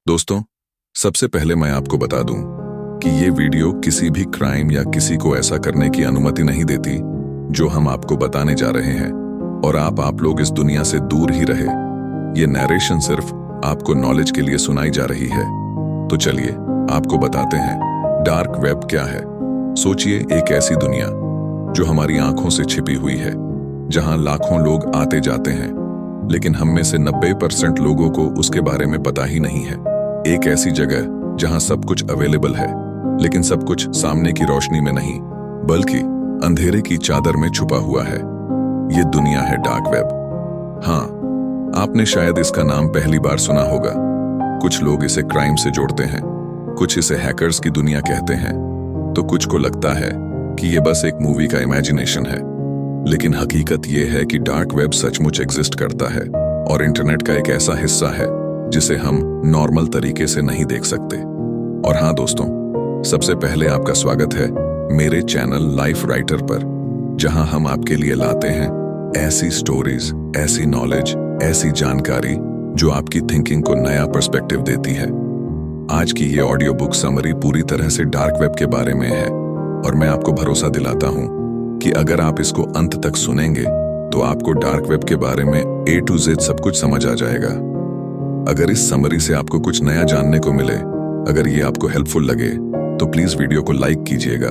दोस्तों, सबसे पहले मैं आपको बता दूं कि ये वीडियो किसी भी क्राइम या किसी को ऐसा करने की अनुमति नहीं देती जो हम आपको बताने जा रहे हैं, और आप लोग इस दुनिया से दूर ही रहे। ये नैरेशन सिर्फ आपको नॉलेज के लिए सुनाई जा रही है। तो चलिए आपको बताते हैं डार्क वेब क्या है। सोचिए, एक ऐसी दुनिया जो हमारी आंखों से छिपी हुई है, जहां लाखों लोग आते जाते हैं, लेकिन हम में से 90% लोगों को उसके बारे में पता ही नहीं है। एक ऐसी जगह जहां सब कुछ अवेलेबल है, लेकिन सब कुछ सामने की रोशनी में नहीं, बल्कि अंधेरे की चादर में छुपा हुआ है। ये दुनिया है डार्क वेब। हाँ, आपने शायद इसका नाम पहली बार सुना होगा। कुछ लोग इसे क्राइम से जोड़ते हैं, कुछ इसे हैकर्स की दुनिया कहते हैं, तो कुछ को लगता है कि ये बस एक मूवी का इमेजिनेशन है। लेकिन हकीकत ये है कि डार्क वेब सचमुच एग्जिस्ट करता है, और इंटरनेट का एक ऐसा हिस्सा है जिसे हम नॉर्मल तरीके से नहीं देख सकते। और हाँ दोस्तों, सबसे पहले आपका स्वागत है मेरे चैनल लाइफ राइटर पर, जहां हम आपके लिए लाते हैं ऐसी स्टोरीज, ऐसी नॉलेज, ऐसी जानकारी जो आपकी थिंकिंग को नया पर्सपेक्टिव देती है। आज की ये ऑडियो बुक समरी पूरी तरह से डार्क वेब के बारे में है, और मैं आपको भरोसा दिलाता हूं कि अगर आप इसको अंत तक सुनेंगे तो आपको डार्क वेब के बारे में A to Z सब कुछ समझ आ जाएगा। अगर इस समरी से आपको कुछ नया जानने को मिले, अगर ये आपको हेल्पफुल लगे, तो प्लीज वीडियो को लाइक कीजिएगा,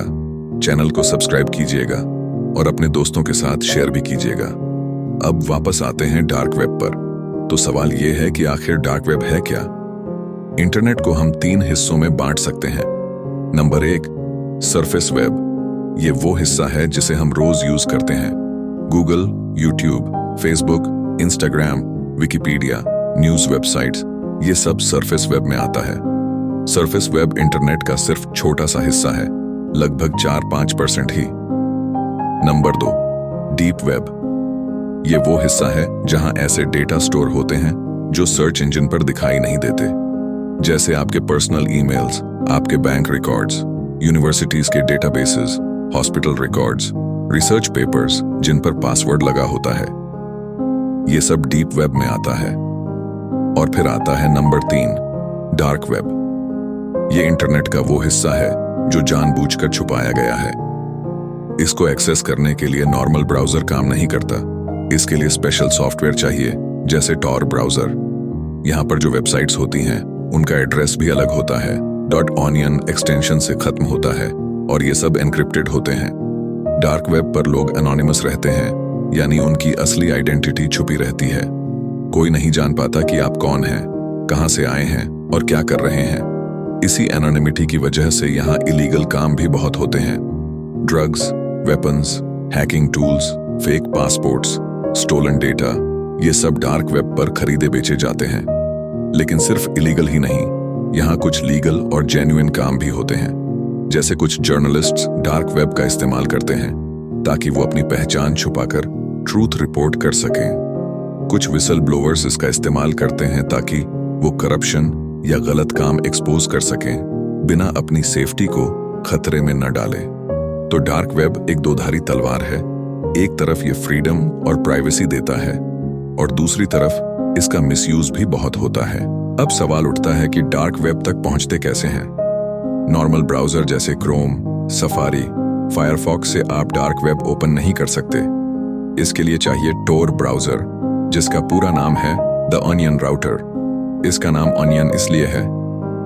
चैनल को सब्सक्राइब कीजिएगा और अपने दोस्तों के साथ शेयर भी कीजिएगा। अब वापस आते हैं डार्क वेब पर। तो सवाल ये है कि आखिर डार्क वेब है क्या? इंटरनेट को हम 3 हिस्सों में बांट सकते हैं। Number 1, surface web. ये वो हिस्सा है जिसे हम रोज यूज करते हैं। Google, YouTube, Facebook, Instagram, Wikipedia, news websites, ये सब सरफेस वेब में आता है। सरफेस वेब इंटरनेट का सिर्फ छोटा सा हिस्सा है, लगभग 4-5% ही। Number 2, deep web. ये वो हिस्सा है जहां ऐसे डेटा स्टोर होते हैं जो सर्च इंजन पर दिखाई नहीं देते, जैसे आपके पर्सनल ईमेल्स, आपके बैंक रिकॉर्ड्स, यूनिवर्सिटीज के databases, hospital records, research papers जिन पर पासवर्ड लगा होता है। ये सब डीप वेब में आता है। और फिर आता है नंबर 3, डार्क वेब। ये इंटरनेट का वो हिस्सा है जो जानबूझकर छुपाया गया है। इसको एक्सेस करने के लिए नॉर्मल ब्राउजर काम नहीं करता। इसके लिए स्पेशल सॉफ्टवेयर चाहिए, जैसे टॉर ब्राउजर। यहाँ पर जो वेबसाइट्स होती हैं उनका एड्रेस भी अलग होता है, .onion एक्सटेंशन से खत्म होता है, और ये सब एनक्रिप्टेड होते हैं। डार्क वेब पर लोग एनोनिमस रहते हैं, यानी उनकी असली आइडेंटिटी छुपी रहती है। कोई नहीं जान पाता कि आप कौन हैं, कहां से आए हैं और क्या कर रहे हैं। इसी एनोनिमिटी की वजह से यहाँ इलीगल काम भी बहुत होते हैं। Drugs, weapons, hacking tools, fake passports, stolen data, ये सब डार्क वेब पर खरीदे बेचे जाते हैं। लेकिन सिर्फ इलीगल ही नहीं, यहाँ कुछ लीगल और जेन्युइन काम भी होते हैं। जैसे कुछ जर्नलिस्ट्स डार्क वेब का इस्तेमाल करते हैं ताकि वो अपनी पहचान छुपाकर ट्रूथ रिपोर्ट कर सकें। कुछ विसल ब्लोअर्स इसका इस्तेमाल करते हैं ताकि वो करप्शन या गलत काम एक्सपोज कर सकें, बिना अपनी सेफ्टी को खतरे में न डालें। तो डार्क वेब एक दोधारी तलवार है। एक तरफ ये फ्रीडम और प्राइवेसी देता है, और दूसरी तरफ इसका मिसयूज भी बहुत होता है। अब सवाल उठता है कि डार्क वेब तक पहुंचते कैसे हैं? नॉर्मल ब्राउजर जैसे क्रोम, सफारी, फायरफॉक्स से आप डार्क वेब ओपन नहीं कर सकते। इसके लिए चाहिए टोर ब्राउजर, जिसका पूरा नाम है द ऑनियन राउटर। इसका नाम ऑनियन इसलिए है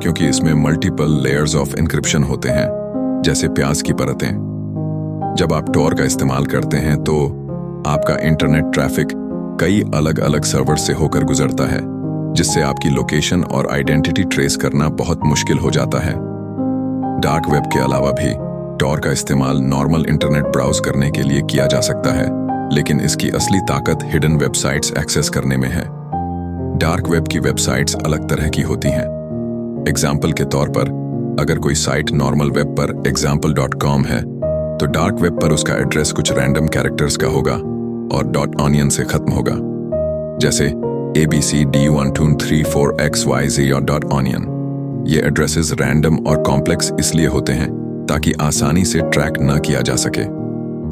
क्योंकि इसमें मल्टीपल लेयर्स ऑफ एन्क्रिप्शन होते हैं, जैसे प्याज की परतें। जब आप टोर का इस्तेमाल करते हैं तो आपका इंटरनेट ट्रैफिक कई अलग अलग सर्वर से होकर गुजरता है, जिससे आपकी लोकेशन और आइडेंटिटी ट्रेस करना बहुत मुश्किल हो जाता है। डार्क वेब के अलावा भी टोर का इस्तेमाल नॉर्मल इंटरनेट ब्राउज करने के लिए किया जा सकता है, लेकिन इसकी असली ताकत हिडन वेबसाइट्स एक्सेस करने में है। डार्क वेब की वेबसाइट्स अलग तरह की होती हैं। एग्जाम्पल के तौर पर, अगर कोई साइट नॉर्मल वेब पर example.com है, तो डार्क वेब पर उसका एड्रेस कुछ रैंडम कैरेक्टर्स का होगा और .onion से खत्म होगा, जैसे abcd1234xyz और .onion। ये एड्रेसेस रैंडम और कॉम्प्लेक्स इसलिए होते हैं ताकि आसानी से ट्रैक न किया जा सके।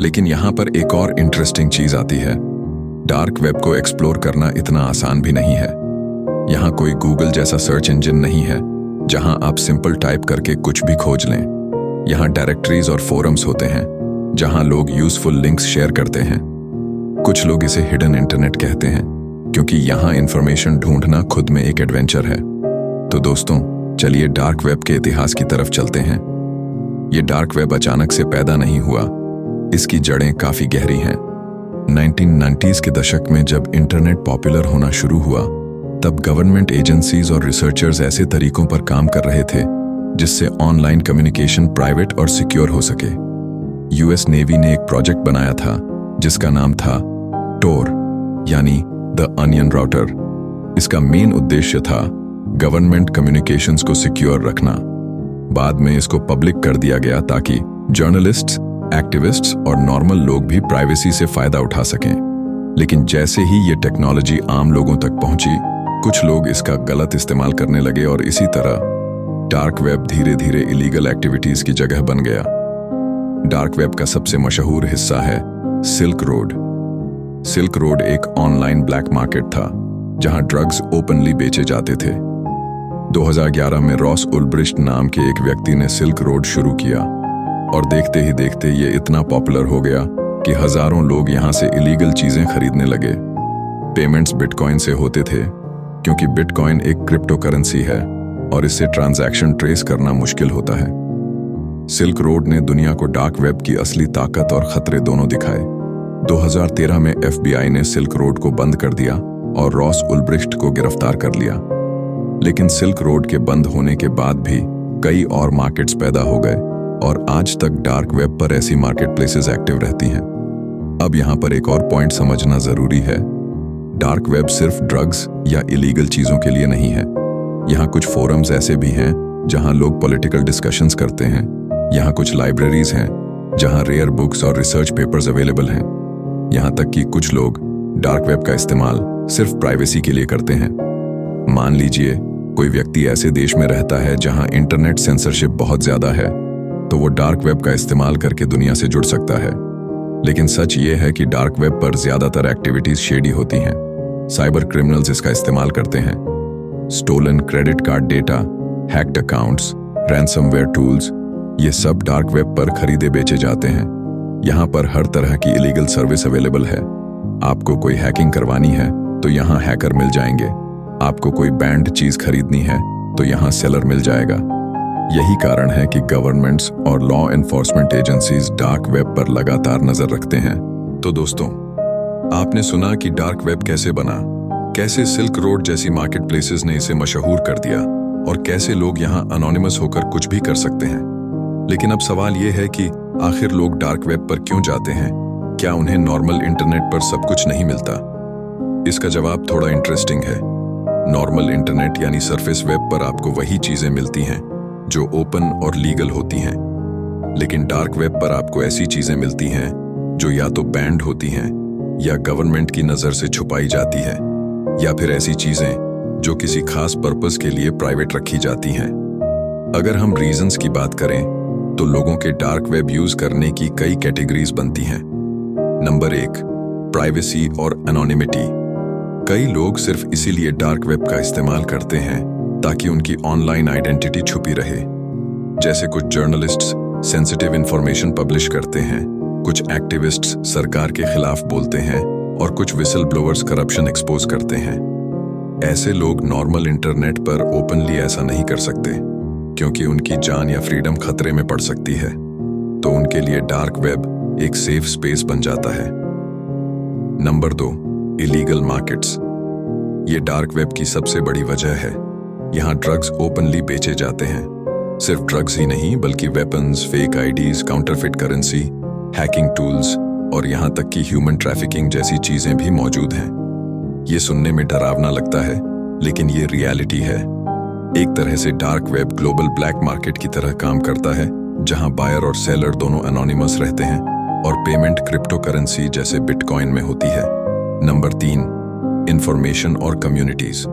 लेकिन यहाँ पर एक और इंटरेस्टिंग चीज आती है। डार्क वेब को एक्सप्लोर करना इतना आसान भी नहीं है। यहाँ कोई गूगल जैसा सर्च इंजन नहीं है जहाँ आप सिंपल टाइप करके कुछ भी खोज लें। यहाँ डायरेक्टरीज और फोरम्स होते हैं जहाँ लोग यूजफुल लिंक्स शेयर करते हैं। कुछ लोग इसे हिडन इंटरनेट कहते हैं क्योंकि यहाँ इंफॉर्मेशन ढूंढना खुद में एक एडवेंचर है। तो दोस्तों, चलिए डार्क वेब के इतिहास की तरफ चलते हैं। ये डार्क वेब अचानक से पैदा नहीं हुआ, इसकी जड़ें काफी गहरी हैं। 1990s के दशक में जब इंटरनेट पॉपुलर होना शुरू हुआ, तब गवर्नमेंट एजेंसीज और रिसर्चर्स ऐसे तरीकों पर काम कर रहे थे जिससे ऑनलाइन कम्युनिकेशन प्राइवेट और सिक्योर हो सके। यूएस नेवी ने एक प्रोजेक्ट बनाया था जिसका नाम था टोर, यानी द अनियन राउटर। इसका मेन उद्देश्य था गवर्नमेंट कम्युनिकेशंस को सिक्योर रखना। बाद में इसको पब्लिक कर दिया गया ताकि जर्नलिस्ट्स, एक्टिविस्ट्स और नॉर्मल लोग भी प्राइवेसी से फायदा उठा सकें। लेकिन जैसे ही ये टेक्नोलॉजी आम लोगों तक पहुंची, कुछ लोग इसका गलत इस्तेमाल करने लगे और इसी तरह डार्क वेब धीरे धीरे इलीगल एक्टिविटीज की जगह बन गया। डार्क वेब का सबसे मशहूर हिस्सा है सिल्क रोड। सिल्क रोड एक ऑनलाइन ब्लैक मार्केट था जहां ड्रग्स ओपनली बेचे जाते थे। 2011 में रॉस उल्ब्रिस्ट नाम के एक व्यक्ति ने सिल्क रोड शुरू किया और देखते ही देखते ये इतना पॉपुलर हो गया कि हजारों लोग यहां से इलीगल चीजें खरीदने लगे। पेमेंट्स बिटकॉइन से होते थे क्योंकि बिटकॉइन एक क्रिप्टो करेंसी है और इससे ट्रांजैक्शन ट्रेस करना मुश्किल होता है। सिल्क रोड ने दुनिया को डार्क वेब की असली ताकत और खतरे दोनों दिखाए। 2013 में FBI ने सिल्क रोड को बंद कर दिया और रॉस उल्ब्रिस्ट को गिरफ्तार कर लिया। लेकिन सिल्क रोड के बंद होने के बाद भी कई और मार्केट्स पैदा हो गए और आज तक डार्क वेब पर ऐसी मार्केट प्लेसेस एक्टिव रहती हैं। अब यहाँ पर एक और पॉइंट समझना जरूरी है। डार्क वेब सिर्फ ड्रग्स या इलीगल चीजों के लिए नहीं है। यहाँ कुछ फोरम्स ऐसे भी हैं जहाँ लोग पॉलिटिकल डिस्कशंस करते हैं। यहाँ कुछ लाइब्रेरीज हैं जहाँ रेयर बुक्स और रिसर्च पेपर्स अवेलेबल हैं। यहाँ तक कि कुछ लोग डार्क वेब का इस्तेमाल सिर्फ प्राइवेसी के लिए करते हैं। मान लीजिए कोई व्यक्ति ऐसे देश में रहता है जहाँ इंटरनेट सेंसरशिप बहुत ज्यादा है, तो वो डार्क वेब का इस्तेमाल करके दुनिया से जुड़ सकता है। लेकिन सच ये है कि डार्क वेब पर ज्यादातर एक्टिविटीज शेडी होती हैं। साइबर क्रिमिनल्स इसका इस्तेमाल करते हैं। Stolen credit card data, hacked accounts, ransomware tools, ये सब डार्क वेब पर खरीदे बेचे जाते हैं। यहाँ पर हर तरह की इलीगल सर्विस अवेलेबल है। आपको कोई हैकिंग करवानी है तो यहाँ हैकर मिल जाएंगे। आपको कोई बैंड चीज खरीदनी है तो यहाँ सेलर मिल जाएगा। यही कारण है कि गवर्नमेंट्स और law enforcement agencies dark web पर लगातार नजर रखते हैं। तो दोस्तों, आपने सुना कि डार्क वेब कैसे बना, कैसे सिल्क रोड जैसी मार्केट प्लेसेस ने इसे मशहूर कर दिया और कैसे लोग यहाँ अनोनिमस होकर कुछ भी कर सकते हैं। लेकिन अब सवाल ये है कि आखिर लोग डार्क वेब पर क्यों जाते हैं? क्या उन्हें नॉर्मल इंटरनेट पर सब कुछ नहीं मिलता? इसका जवाब थोड़ा इंटरेस्टिंग है। नॉर्मल इंटरनेट यानी सरफेस वेब पर आपको वही चीजें मिलती हैं जो ओपन और लीगल होती हैं। लेकिन डार्क वेब पर आपको ऐसी चीजें मिलती हैं जो या तो बैंड होती हैं या गवर्नमेंट की नजर से छुपाई जाती है, या फिर ऐसी चीजें जो किसी खास पर्पस के लिए प्राइवेट रखी जाती हैं। अगर हम रीजंस की बात करें तो लोगों के डार्क वेब यूज करने की कई कैटेगरीज बनती हैं। नंबर 1, प्राइवेसी और एनोनिमिटी। कई लोग सिर्फ इसीलिए डार्क वेब का इस्तेमाल करते हैं ताकि उनकी ऑनलाइन आइडेंटिटी छुपी रहे। जैसे कुछ जर्नलिस्ट्स सेंसिटिव इंफॉर्मेशन पब्लिश करते हैं, कुछ एक्टिविस्ट्स सरकार के खिलाफ बोलते हैं और कुछ विसल ब्लोअर्स करप्शन एक्सपोज करते हैं। ऐसे लोग नॉर्मल इंटरनेट पर ओपनली ऐसा नहीं कर सकते क्योंकि उनकी जान या फ्रीडम खतरे में पड़ सकती है। तो उनके लिए डार्क वेब एक सेफ स्पेस बन जाता है। Number 2, illegal markets. ये डार्क वेब की सबसे बड़ी वजह है। यहाँ ड्रग्स ओपनली बेचे जाते हैं। सिर्फ ड्रग्स ही नहीं बल्कि weapons, fake IDs, counterfeit currency, hacking tools और यहाँ तक कि ह्यूमन ट्रैफिकिंग जैसी चीजें भी मौजूद हैं। ये सुनने में डरावना लगता है लेकिन ये रियलिटी है। एक तरह से dark web global black market की तरह काम करता है जहां बायर और सेलर दोनों एनोनिमस रहते हैं और पेमेंट क्रिप्टो करेंसी जैसे बिटकॉइन में होती है। नंबर 3, इंफॉर्मेशन और कम्युनिटीज।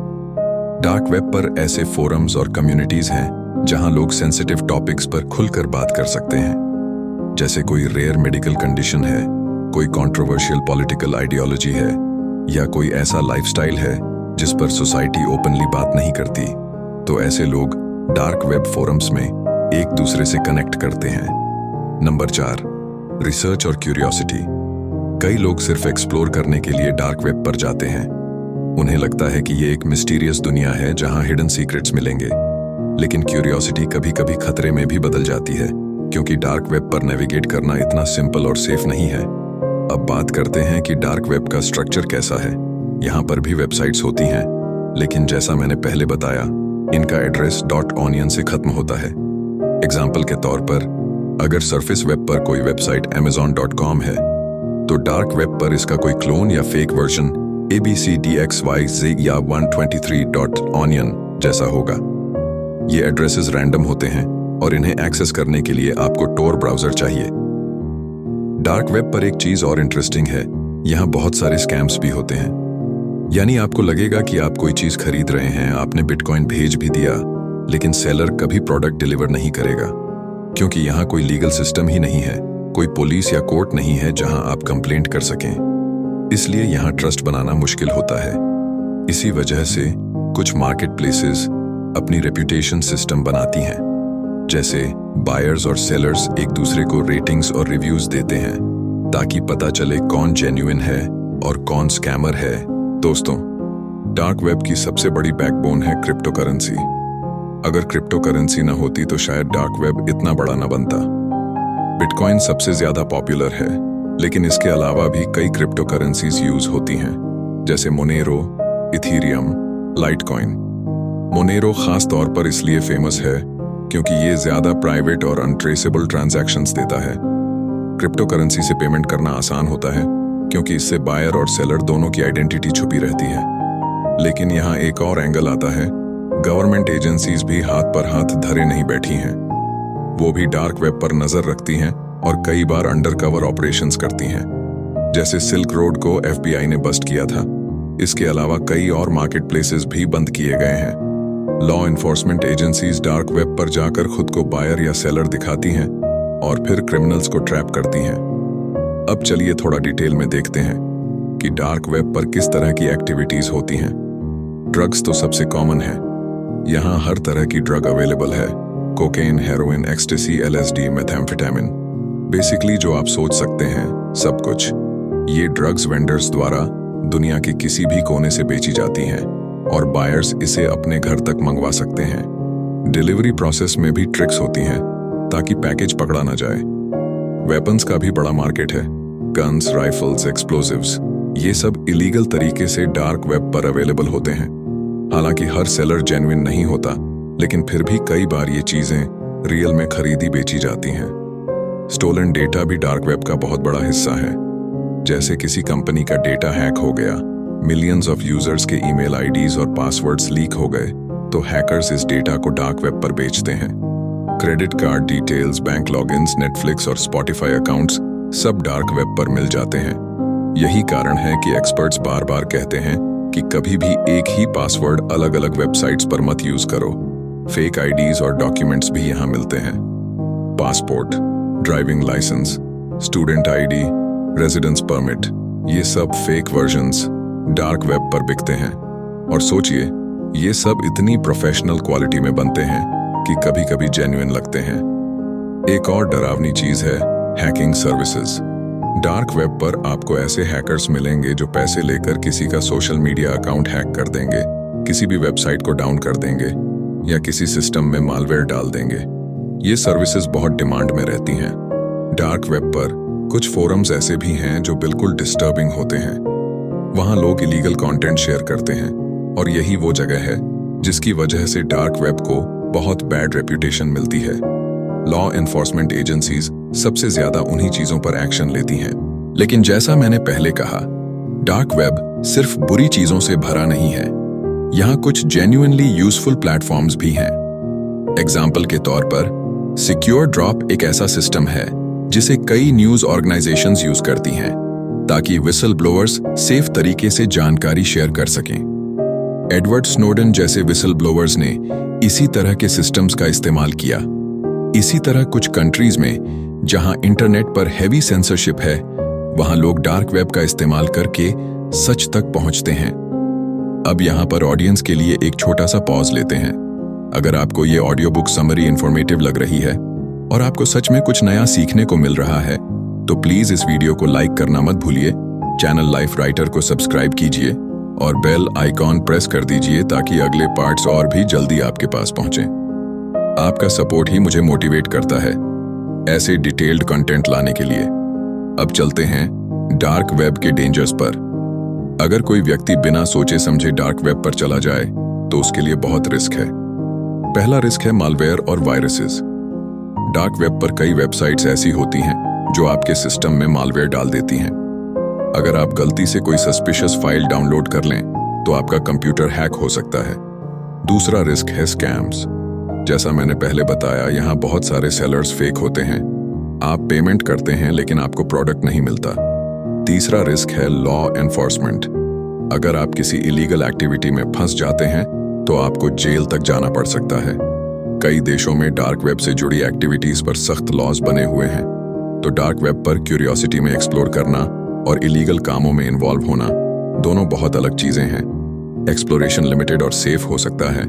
डार्क वेब पर ऐसे फोरम्स और कम्युनिटीज हैं जहां लोग सेंसिटिव टॉपिक्स पर खुलकर बात कर सकते हैं। जैसे कोई रेयर मेडिकल कंडीशन है, कोई कंट्रोवर्शियल पॉलिटिकल आइडियोलॉजी है या कोई ऐसा लाइफस्टाइल है जिस पर सोसाइटी ओपनली बात नहीं करती, तो ऐसे लोग डार्क वेब फोरम्स में एक दूसरे से कनेक्ट करते हैं। नंबर 4, रिसर्च और क्यूरियोसिटी। कई लोग सिर्फ एक्सप्लोर करने के लिए डार्क वेब पर जाते हैं। उन्हें लगता है कि ये एक मिस्टीरियस दुनिया है जहां हिडन सीक्रेट्स मिलेंगे। लेकिन क्यूरियोसिटी कभी कभी खतरे में भी बदल जाती है, क्योंकि डार्क वेब पर नेविगेट करना इतना सिंपल और सेफ नहीं है। अब बात करते हैं कि डार्क वेब का स्ट्रक्चर कैसा है। यहाँ पर भी वेबसाइट्स होती हैं, लेकिन जैसा मैंने पहले बताया, इनका एड्रेस .onion से खत्म होता है। एग्जाम्पल के तौर पर, अगर सरफेस वेब पर कोई वेबसाइट amazon.com है, तो डार्क वेब पर इसका कोई क्लोन या फेक वर्जन abcdxyz या 123.onion जैसा होगा। ये एड्रेसेस रैंडम होते हैं और इन्हें एक्सेस करने के लिए आपको टोर ब्राउजर चाहिए। डार्क वेब पर एक चीज और इंटरेस्टिंग है, यहाँ बहुत सारे स्कैम्स भी होते हैं। यानी आपको लगेगा कि आप कोई चीज खरीद रहे हैं, आपने बिटकॉइन भेज भी दिया, लेकिन सेलर कभी प्रोडक्ट डिलीवर नहीं करेगा, क्योंकि यहाँ कोई लीगल सिस्टम ही नहीं है, कोई पुलिस या कोर्ट नहीं है जहां आप कंप्लेंट कर सकें। इसलिए यहाँ ट्रस्ट बनाना मुश्किल होता है। इसी वजह से कुछ मार्केट प्लेसेस अपनी रेप्यूटेशन सिस्टम बनाती हैं, जैसे बायर्स और सेलर्स एक दूसरे को रेटिंग्स और रिव्यूज देते हैं, ताकि पता चले कौन जेन्युइन है और कौन स्कैमर है। दोस्तों, डार्क वेब की सबसे बड़ी बैकबोन है क्रिप्टो करेंसी। अगर क्रिप्टो करेंसी न होती तो शायद डार्क वेब इतना बड़ा न बनता। बिटकॉइन सबसे ज्यादा पॉपुलर है, लेकिन इसके अलावा भी कई क्रिप्टो करेंसीज यूज होती हैं, जैसे मोनेरो, इथीरियम, लाइटकॉइन। मोनेरो खास तौर पर इसलिए फेमस है क्योंकि ये ज्यादा प्राइवेट और अनट्रेसेबल ट्रांजैक्शंस देता है। क्रिप्टो करेंसी से पेमेंट करना आसान होता है क्योंकि इससे बायर और सेलर दोनों की आइडेंटिटी छुपी रहती है। लेकिन यहाँ एक और एंगल आता है, गवर्नमेंट एजेंसीज भी हाथ पर हाथ धरे नहीं बैठी हैं। वो भी डार्क वेब पर नजर रखती हैं और कई बार अंडरकवर ऑपरेशंस करती हैं, जैसे सिल्क रोड को FBI ने बस्ट किया था। इसके अलावा कई और मार्केट प्लेसेस भी बंद किए गए हैं। Law enforcement agencies dark web पर जाकर खुद को बायर या सेलर दिखाती हैं और फिर क्रिमिनल्स को ट्रैप करती हैं। अब चलिए थोड़ा डिटेल में देखते हैं कि डार्क वेब पर किस तरह की एक्टिविटीज होती हैं। ड्रग्स तो सबसे कॉमन है। यहाँ हर तरह की ड्रग अवेलेबल है, cocaine, heroin, ecstasy, LSD, मेथाम्फेटामिन, basically जो आप सोच सकते हैं सब कुछ। ये ड्रग्स वेंडर्स द्वारा दुनिया के किसी भी कोने से बेची जाती हैं और बायर्स इसे अपने घर तक मंगवा सकते हैं। डिलीवरी प्रोसेस में भी ट्रिक्स होती हैं ताकि पैकेज पकड़ा ना जाए। वेपन्स का भी बड़ा मार्केट है। गन्स, राइफल्स, एक्सप्लोजिव्स, ये सब इलीगल तरीके से डार्क वेब पर अवेलेबल होते हैं। हालांकि हर सेलर जेन्युइन नहीं होता, लेकिन फिर भी कई बार ये चीजें रियल में खरीदी बेची जाती हैं। स्टोलन डेटा भी डार्क वेब का बहुत बड़ा हिस्सा है। जैसे किसी कंपनी का डेटा हैक हो गया, मिलियंस ऑफ यूजर्स के ईमेल आईडीज और पासवर्ड्स लीक हो गए, तो हैकर्स इस डेटा को डार्क वेब पर बेचते हैं। Credit card details, bank logins, Netflix और स्पॉटिफाई अकाउंट्स सब डार्क वेब पर मिल जाते हैं। यही कारण है कि एक्सपर्ट्स बार बार कहते हैं कि कभी भी एक ही पासवर्ड अलग अलग वेबसाइट्स पर मत यूज करो। फेक आईडीज और डॉक्यूमेंट्स भी यहाँ मिलते हैं। Passport, driving licence, student ID, residence permit, ये सब फेक वर्जन्स डार्क वेब पर बिकते हैं। और सोचिए, ये सब इतनी प्रोफेशनल क्वालिटी में बनते हैं कि कभी कभी जेन्युइन लगते हैं। एक और डरावनी चीज है हैकिंग सर्विसेज। डार्क वेब पर आपको ऐसे हैकर्स मिलेंगे जो पैसे लेकर किसी का सोशल मीडिया अकाउंट हैक कर देंगे, किसी भी वेबसाइट को डाउन कर देंगे या किसी सिस्टम में मालवेयर डाल देंगे। ये सर्विसेज बहुत डिमांड में रहती हैं। डार्क वेब पर कुछ फोरम्स ऐसे भी हैं जो बिल्कुल डिस्टर्बिंग होते हैं। वहां लोग इलीगल कंटेंट शेयर करते हैं और यही वो जगह है जिसकी वजह से डार्क वेब को बहुत बैड रेप्यूटेशन मिलती है। लॉ एनफोर्समेंट एजेंसीज सबसे ज्यादा उन्हीं चीजों पर एक्शन लेती हैं। लेकिन जैसा मैंने पहले कहा, डार्क वेब सिर्फ बुरी चीजों से भरा नहीं है। यहाँ कुछ जेन्युइनली यूजफुल प्लेटफॉर्म्स भी हैं। एग्जाम्पल के तौर पर सिक्योर ड्रॉप एक ऐसा सिस्टम है जिसे कई न्यूज ऑर्गेनाइजेशंस यूज करती हैं ताकि विसल ब्लोअर्स सेफ तरीके से जानकारी शेयर कर सकें। एडवर्ड स्नोडन जैसे विसल ब्लोअर्स ने इसी तरह के सिस्टम्स का इस्तेमाल किया। इसी तरह कुछ कंट्रीज में जहां इंटरनेट पर हेवी सेंसरशिप है, वहां लोग डार्क वेब का इस्तेमाल करके सच तक पहुंचते हैं। अब यहाँ पर ऑडियंस के लिए एक छोटा सा पॉज लेते हैं। अगर आपको ये ऑडियो बुक समरी इंफॉर्मेटिव लग रही है और आपको सच में कुछ नया सीखने को मिल रहा है तो प्लीज इस वीडियो को लाइक करना मत भूलिए, चैनल लाइफ राइटर को सब्सक्राइब कीजिए और बेल आइकॉन प्रेस कर दीजिए ताकि अगले पार्ट्स और भी जल्दी आपके पास पहुंचे। आपका सपोर्ट ही मुझे मोटिवेट करता है ऐसे डिटेल्ड कंटेंट लाने के लिए। अब चलते हैं डार्क वेब के डेंजर्स पर। अगर कोई व्यक्ति बिना सोचे समझे डार्क वेब पर चला जाए तो उसके लिए बहुत रिस्क है। पहला रिस्क है मालवेयर और वायरसेस। डार्क वेब पर कई वेबसाइट्स ऐसी होती हैं जो आपके सिस्टम में मालवेयर डाल देती हैं। अगर आप गलती से कोई सस्पिशियस फाइल डाउनलोड कर लें तो आपका कंप्यूटर हैक हो सकता है। दूसरा रिस्क है स्कैम्स। जैसा मैंने पहले बताया, यहाँ बहुत सारे सेलर्स फेक होते हैं। आप पेमेंट करते हैं लेकिन आपको प्रोडक्ट नहीं मिलता। तीसरा रिस्क है लॉ एनफोर्समेंट। अगर आप किसी इलीगल एक्टिविटी में फंस जाते हैं तो आपको जेल तक जाना पड़ सकता है। कई देशों में डार्क वेब से जुड़ी एक्टिविटीज पर सख्त लॉज बने हुए हैं। तो डार्क वेब पर क्यूरियोसिटी में एक्सप्लोर करना और इलीगल कामों में इन्वॉल्व होना दोनों बहुत अलग चीजें हैं। एक्सप्लोरेशन लिमिटेड और सेफ हो सकता है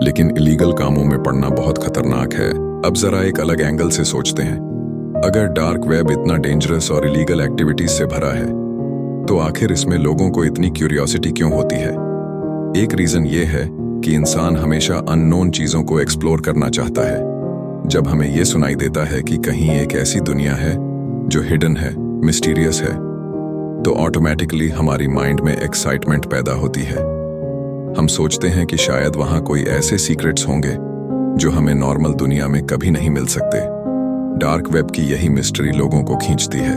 लेकिन इलीगल कामों में पड़ना बहुत खतरनाक है। अब जरा एक अलग एंगल से सोचते हैं। अगर डार्क वेब इतना डेंजरस और इलीगल एक्टिविटीज से भरा है तो आखिर इसमें लोगों को इतनी क्यूरियोसिटी क्यों होती है? एक रीजन ये है कि इंसान हमेशा अननोन चीजों को एक्सप्लोर करना चाहता है। जब हमें यह सुनाई देता है कि कहीं एक ऐसी दुनिया है जो हिडन है, मिस्टीरियस है, तो ऑटोमेटिकली हमारी माइंड में एक्साइटमेंट पैदा होती है। हम सोचते हैं कि शायद वहां कोई ऐसे सीक्रेट्स होंगे जो हमें नॉर्मल दुनिया में कभी नहीं मिल सकते। डार्क वेब की यही मिस्ट्री लोगों को खींचती है।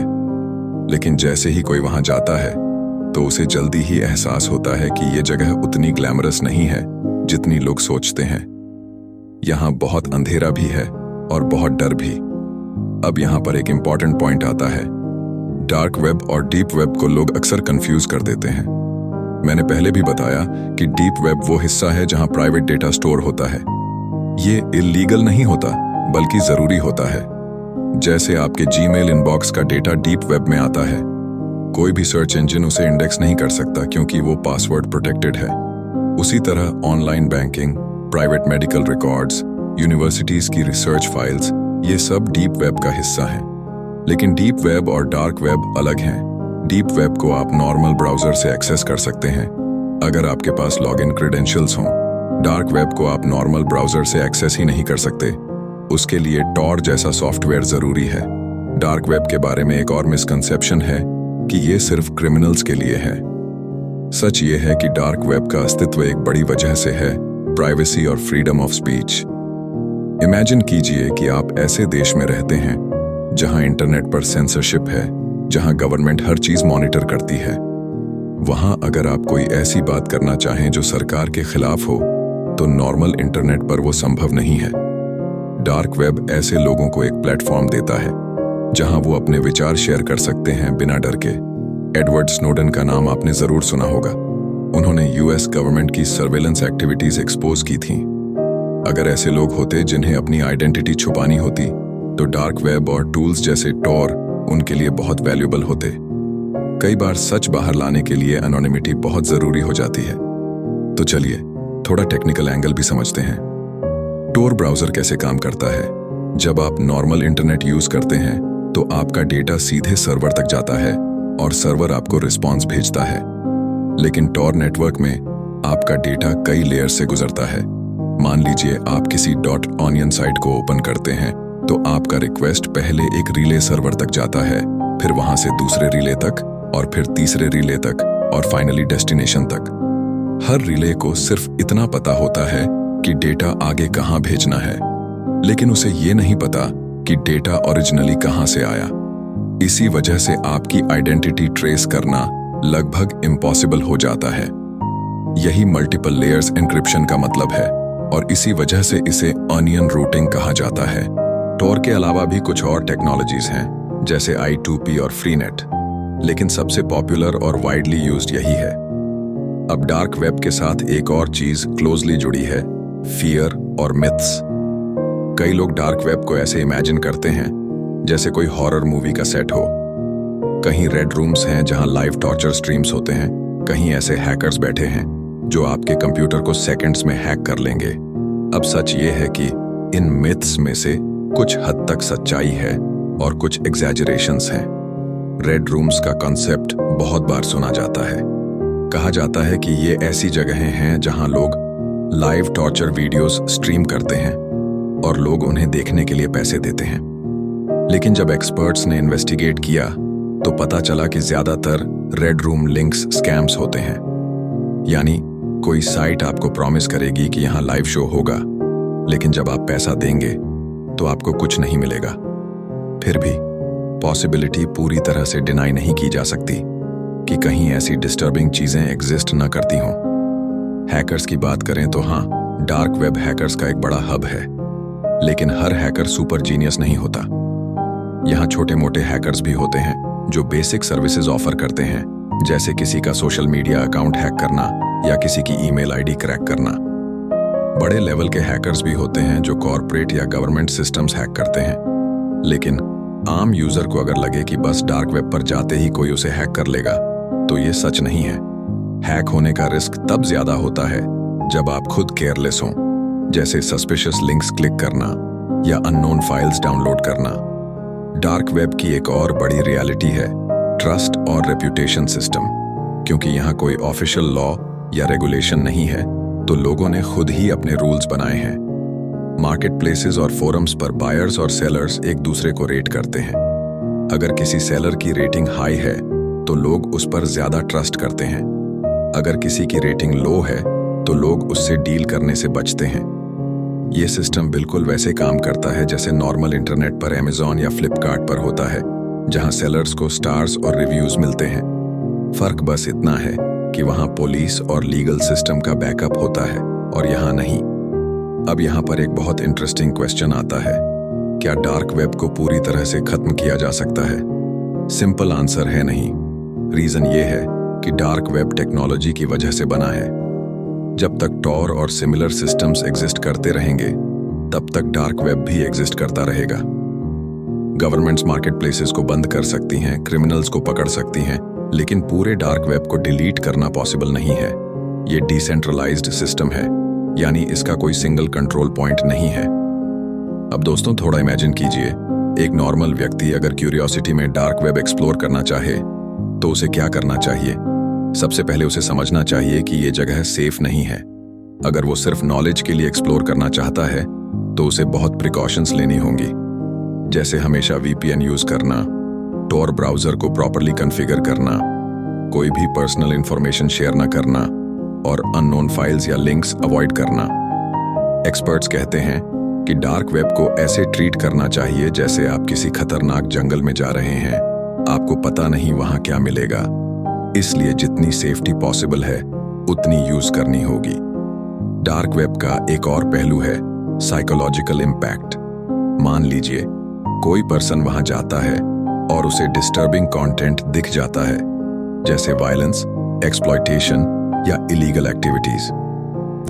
लेकिन जैसे ही कोई वहां जाता है तो उसे जल्दी ही एहसास होता है कि ये जगह उतनी ग्लैमरस नहीं है जितनी लोग सोचते हैं। यहां बहुत अंधेरा भी है और बहुत डर भी। अब यहां पर एक इंपॉर्टेंट पॉइंट आता है। डार्क वेब और डीप वेब को लोग अक्सर कंफ्यूज कर देते हैं। मैंने पहले भी बताया कि डीप वेब वो हिस्सा है जहां प्राइवेट डेटा स्टोर होता है। ये इल्लीगल नहीं होता बल्कि जरूरी होता है। जैसे आपके जीमेल इनबॉक्स का डेटा डीप वेब में आता है, कोई भी सर्च इंजन उसे इंडेक्स नहीं कर सकता क्योंकि वो पासवर्ड प्रोटेक्टेड है। उसी तरह online banking, private medical records, universities की रिसर्च फाइल्स, ये सब डीप वेब का हिस्सा हैं। लेकिन डीप वेब और डार्क वेब अलग हैं। डीप वेब को आप नॉर्मल ब्राउजर से एक्सेस कर सकते हैं अगर आपके पास लॉगिन क्रेडेंशियल्स हों। डार्क वेब को आप नॉर्मल ब्राउजर से एक्सेस ही नहीं कर सकते, उसके लिए टॉर जैसा सॉफ्टवेयर जरूरी है। डार्क वेब के बारे में एक और मिसकंसेप्शन है कि ये सिर्फ क्रिमिनल्स के लिए है। सच ये है कि डार्क वेब का अस्तित्व एक बड़ी वजह से है प्राइवेसी और फ्रीडम ऑफ स्पीच। इमेजिन कीजिए कि आप ऐसे देश में रहते हैं जहां इंटरनेट पर सेंसरशिप है, जहां गवर्नमेंट हर चीज मॉनिटर करती है। वहां अगर आप कोई ऐसी बात करना चाहें जो सरकार के खिलाफ हो तो नॉर्मल इंटरनेट पर वो संभव नहीं है। डार्क वेब ऐसे लोगों को एक प्लेटफॉर्म देता है जहां वो अपने विचार शेयर कर सकते हैं बिना डर के। एडवर्ड स्नोडन का नाम आपने जरूर सुना होगा। उन्होंने यूएस गवर्नमेंट की सर्वेलेंस एक्टिविटीज एक्सपोज की थीं। अगर ऐसे लोग होते जिन्हें अपनी आइडेंटिटी छुपानी होती तो डार्क वेब और टूल्स जैसे टॉर उनके लिए बहुत वैल्यूएबल होते। कई बार सच बाहर लाने के लिए एनोनिमिटी बहुत जरूरी हो जाती है। तो चलिए थोड़ा टेक्निकल एंगल भी समझते हैं। टॉर ब्राउजर कैसे काम करता है? जब आप नॉर्मल इंटरनेट यूज करते हैं तो आपका डेटा सीधे सर्वर तक जाता है और सर्वर आपको रिस्पॉन्स भेजता है। लेकिन टॉर नेटवर्क में आपका डेटा कई लेयर से गुजरता है। मान लीजिए आप किसी .onion साइट को ओपन करते हैं तो आपका रिक्वेस्ट पहले एक रिले सर्वर तक जाता है, फिर वहां से दूसरे रिले तक और फिर तीसरे रिले तक और फाइनली डेस्टिनेशन तक। हर रिले को सिर्फ इतना पता होता है कि डेटा आगे कहां भेजना है, लेकिन उसे ये नहीं पता कि डेटा ओरिजिनली कहां से आया। इसी वजह से आपकी आइडेंटिटी ट्रेस करना लगभग इम्पॉसिबल हो जाता है। यही मल्टीपल लेयर्स एन्क्रिप्शन का मतलब है और इसी वजह से इसे ऑनियन रूटिंग कहा जाता है। टॉर के अलावा भी कुछ और टेक्नोलॉजीज हैं जैसे I2P और फ्रीनेट, लेकिन सबसे पॉपुलर और वाइडली यूज्ड यही है। अब डार्क वेब के साथ एक और चीज क्लोजली जुड़ी है, फियर और मिथ्स। कई लोग डार्क वेब को ऐसे इमेजिन करते हैं जैसे कोई हॉरर मूवी का सेट हो। कहीं रेड रूम्स हैं जहां लाइव टॉर्चर स्ट्रीम्स होते हैं, कहीं ऐसे हैकर्स बैठे हैं जो आपके कंप्यूटर को सेकंड्स में हैक कर लेंगे। अब सच ये है कि इन मिथ्स में से कुछ हद तक सच्चाई है और कुछ एग्जैजरेशंस हैं। रेड रूम्स का कॉन्सेप्ट बहुत बार सुना जाता है। कहा जाता है कि ये ऐसी जगहें हैं जहां लोग लाइव टॉर्चर वीडियोस स्ट्रीम करते हैं और लोग उन्हें देखने के लिए पैसे देते हैं। लेकिन जब एक्सपर्ट्स ने इन्वेस्टिगेट किया तो पता चला कि ज्यादातर रेड रूम लिंक्स स्कैम्स होते हैं। यानी कोई साइट आपको प्रॉमिस करेगी कि यहां लाइव शो होगा, लेकिन जब आप पैसा देंगे तो आपको कुछ नहीं मिलेगा। फिर भी पॉसिबिलिटी पूरी तरह से डिनाई नहीं की जा सकती कि कहीं ऐसी डिस्टर्बिंग चीजें एग्जिस्ट न करती हों। हैकर्स की बात करें तो हाँ, डार्क वेब हैकर्स का एक बड़ा हब है, लेकिन हर हैकर सुपर जीनियस नहीं होता। यहाँ छोटे मोटे हैकर्स भी होते हैं जो बेसिक सर्विसेज ऑफर करते हैं, जैसे किसी का सोशल मीडिया अकाउंट हैक करना या किसी की ईमेल आईडी क्रैक करना। बड़े लेवल के हैकर्स भी होते हैं जो कॉर्पोरेट या गवर्नमेंट सिस्टम्स हैक करते हैं। लेकिन आम यूजर को अगर लगे कि बस डार्क वेब पर जाते ही कोई उसे हैक कर लेगा, तो ये सच नहीं है। हैक होने का रिस्क तब ज्यादा होता है जब आप खुद केयरलेस हों, जैसे सस्पिशियस लिंक्स क्लिक करना या अननोन फाइल्स डाउनलोड करना। डार्क वेब की एक और बड़ी रियलिटी है ट्रस्ट और रेप्यूटेशन सिस्टम। क्योंकि यहाँ कोई ऑफिशियल लॉ या रेगुलेशन नहीं है, तो लोगों ने खुद ही अपने रूल्स बनाए हैं। मार्केट प्लेसेस और फोरम्स पर बायर्स और सेलर्स एक दूसरे को रेट करते हैं। अगर किसी सेलर की रेटिंग हाई है तो लोग उस पर ज्यादा ट्रस्ट करते हैं। अगर किसी की रेटिंग लो है तो लोग उससे डील करने से बचते हैं। ये सिस्टम बिल्कुल वैसे काम करता है जैसे नॉर्मल इंटरनेट पर अमेज़न या फ्लिपकार्ट पर होता है, जहां सेलर्स को स्टार्स और रिव्यूज मिलते हैं। फर्क बस इतना है कि वहां पुलिस और लीगल सिस्टम का बैकअप होता है और यहाँ नहीं। अब यहाँ पर एक बहुत इंटरेस्टिंग क्वेश्चन आता है, क्या डार्क वेब को पूरी तरह से खत्म किया जा सकता है? सिंपल आंसर है नहीं। रीजन ये है कि डार्क वेब टेक्नोलॉजी की वजह से बना है। जब तक टॉर और सिमिलर सिस्टम्स एग्जिस्ट करते रहेंगे, तब तक डार्क वेब भी एग्जिस्ट करता रहेगा। गवर्नमेंट्स मार्केट प्लेसेस को बंद कर सकती हैं, क्रिमिनल्स को पकड़ सकती हैं, लेकिन पूरे डार्क वेब को डिलीट करना पॉसिबल नहीं है। ये डिसेंट्रलाइज्ड सिस्टम है, यानी इसका कोई सिंगल कंट्रोल पॉइंट नहीं है। अब दोस्तों थोड़ा इमेजिन कीजिए, एक नॉर्मल व्यक्ति अगर क्यूरियोसिटी में डार्क वेब एक्सप्लोर करना चाहे तो उसे क्या करना चाहिए? सबसे पहले उसे समझना चाहिए कि ये जगह सेफ नहीं है। अगर वो सिर्फ नॉलेज के लिए एक्सप्लोर करना चाहता है तो उसे बहुत प्रिकॉशंस लेनी होंगी, जैसे हमेशा वीपीएन यूज करना, टॉर ब्राउजर को प्रॉपरली कॉन्फ़िगर करना, कोई भी पर्सनल इंफॉर्मेशन शेयर न करना और अननोन फाइल्स या लिंक्स अवॉइड करना। एक्सपर्ट्स कहते हैं कि डार्क वेब को ऐसे ट्रीट करना चाहिए जैसे आप किसी खतरनाक जंगल में जा रहे हैं, आपको पता नहीं वहां क्या मिलेगा, इसलिए जितनी सेफ्टी पॉसिबल है उतनी यूज करनी होगी। डार्क वेब का एक और पहलू है साइकोलॉजिकल इम्पैक्ट। मान लीजिए कोई पर्सन वहां जाता है और उसे डिस्टर्बिंग कंटेंट दिख जाता है, जैसे वायलेंस, एक्सप्लॉयटेशन या इलीगल एक्टिविटीज।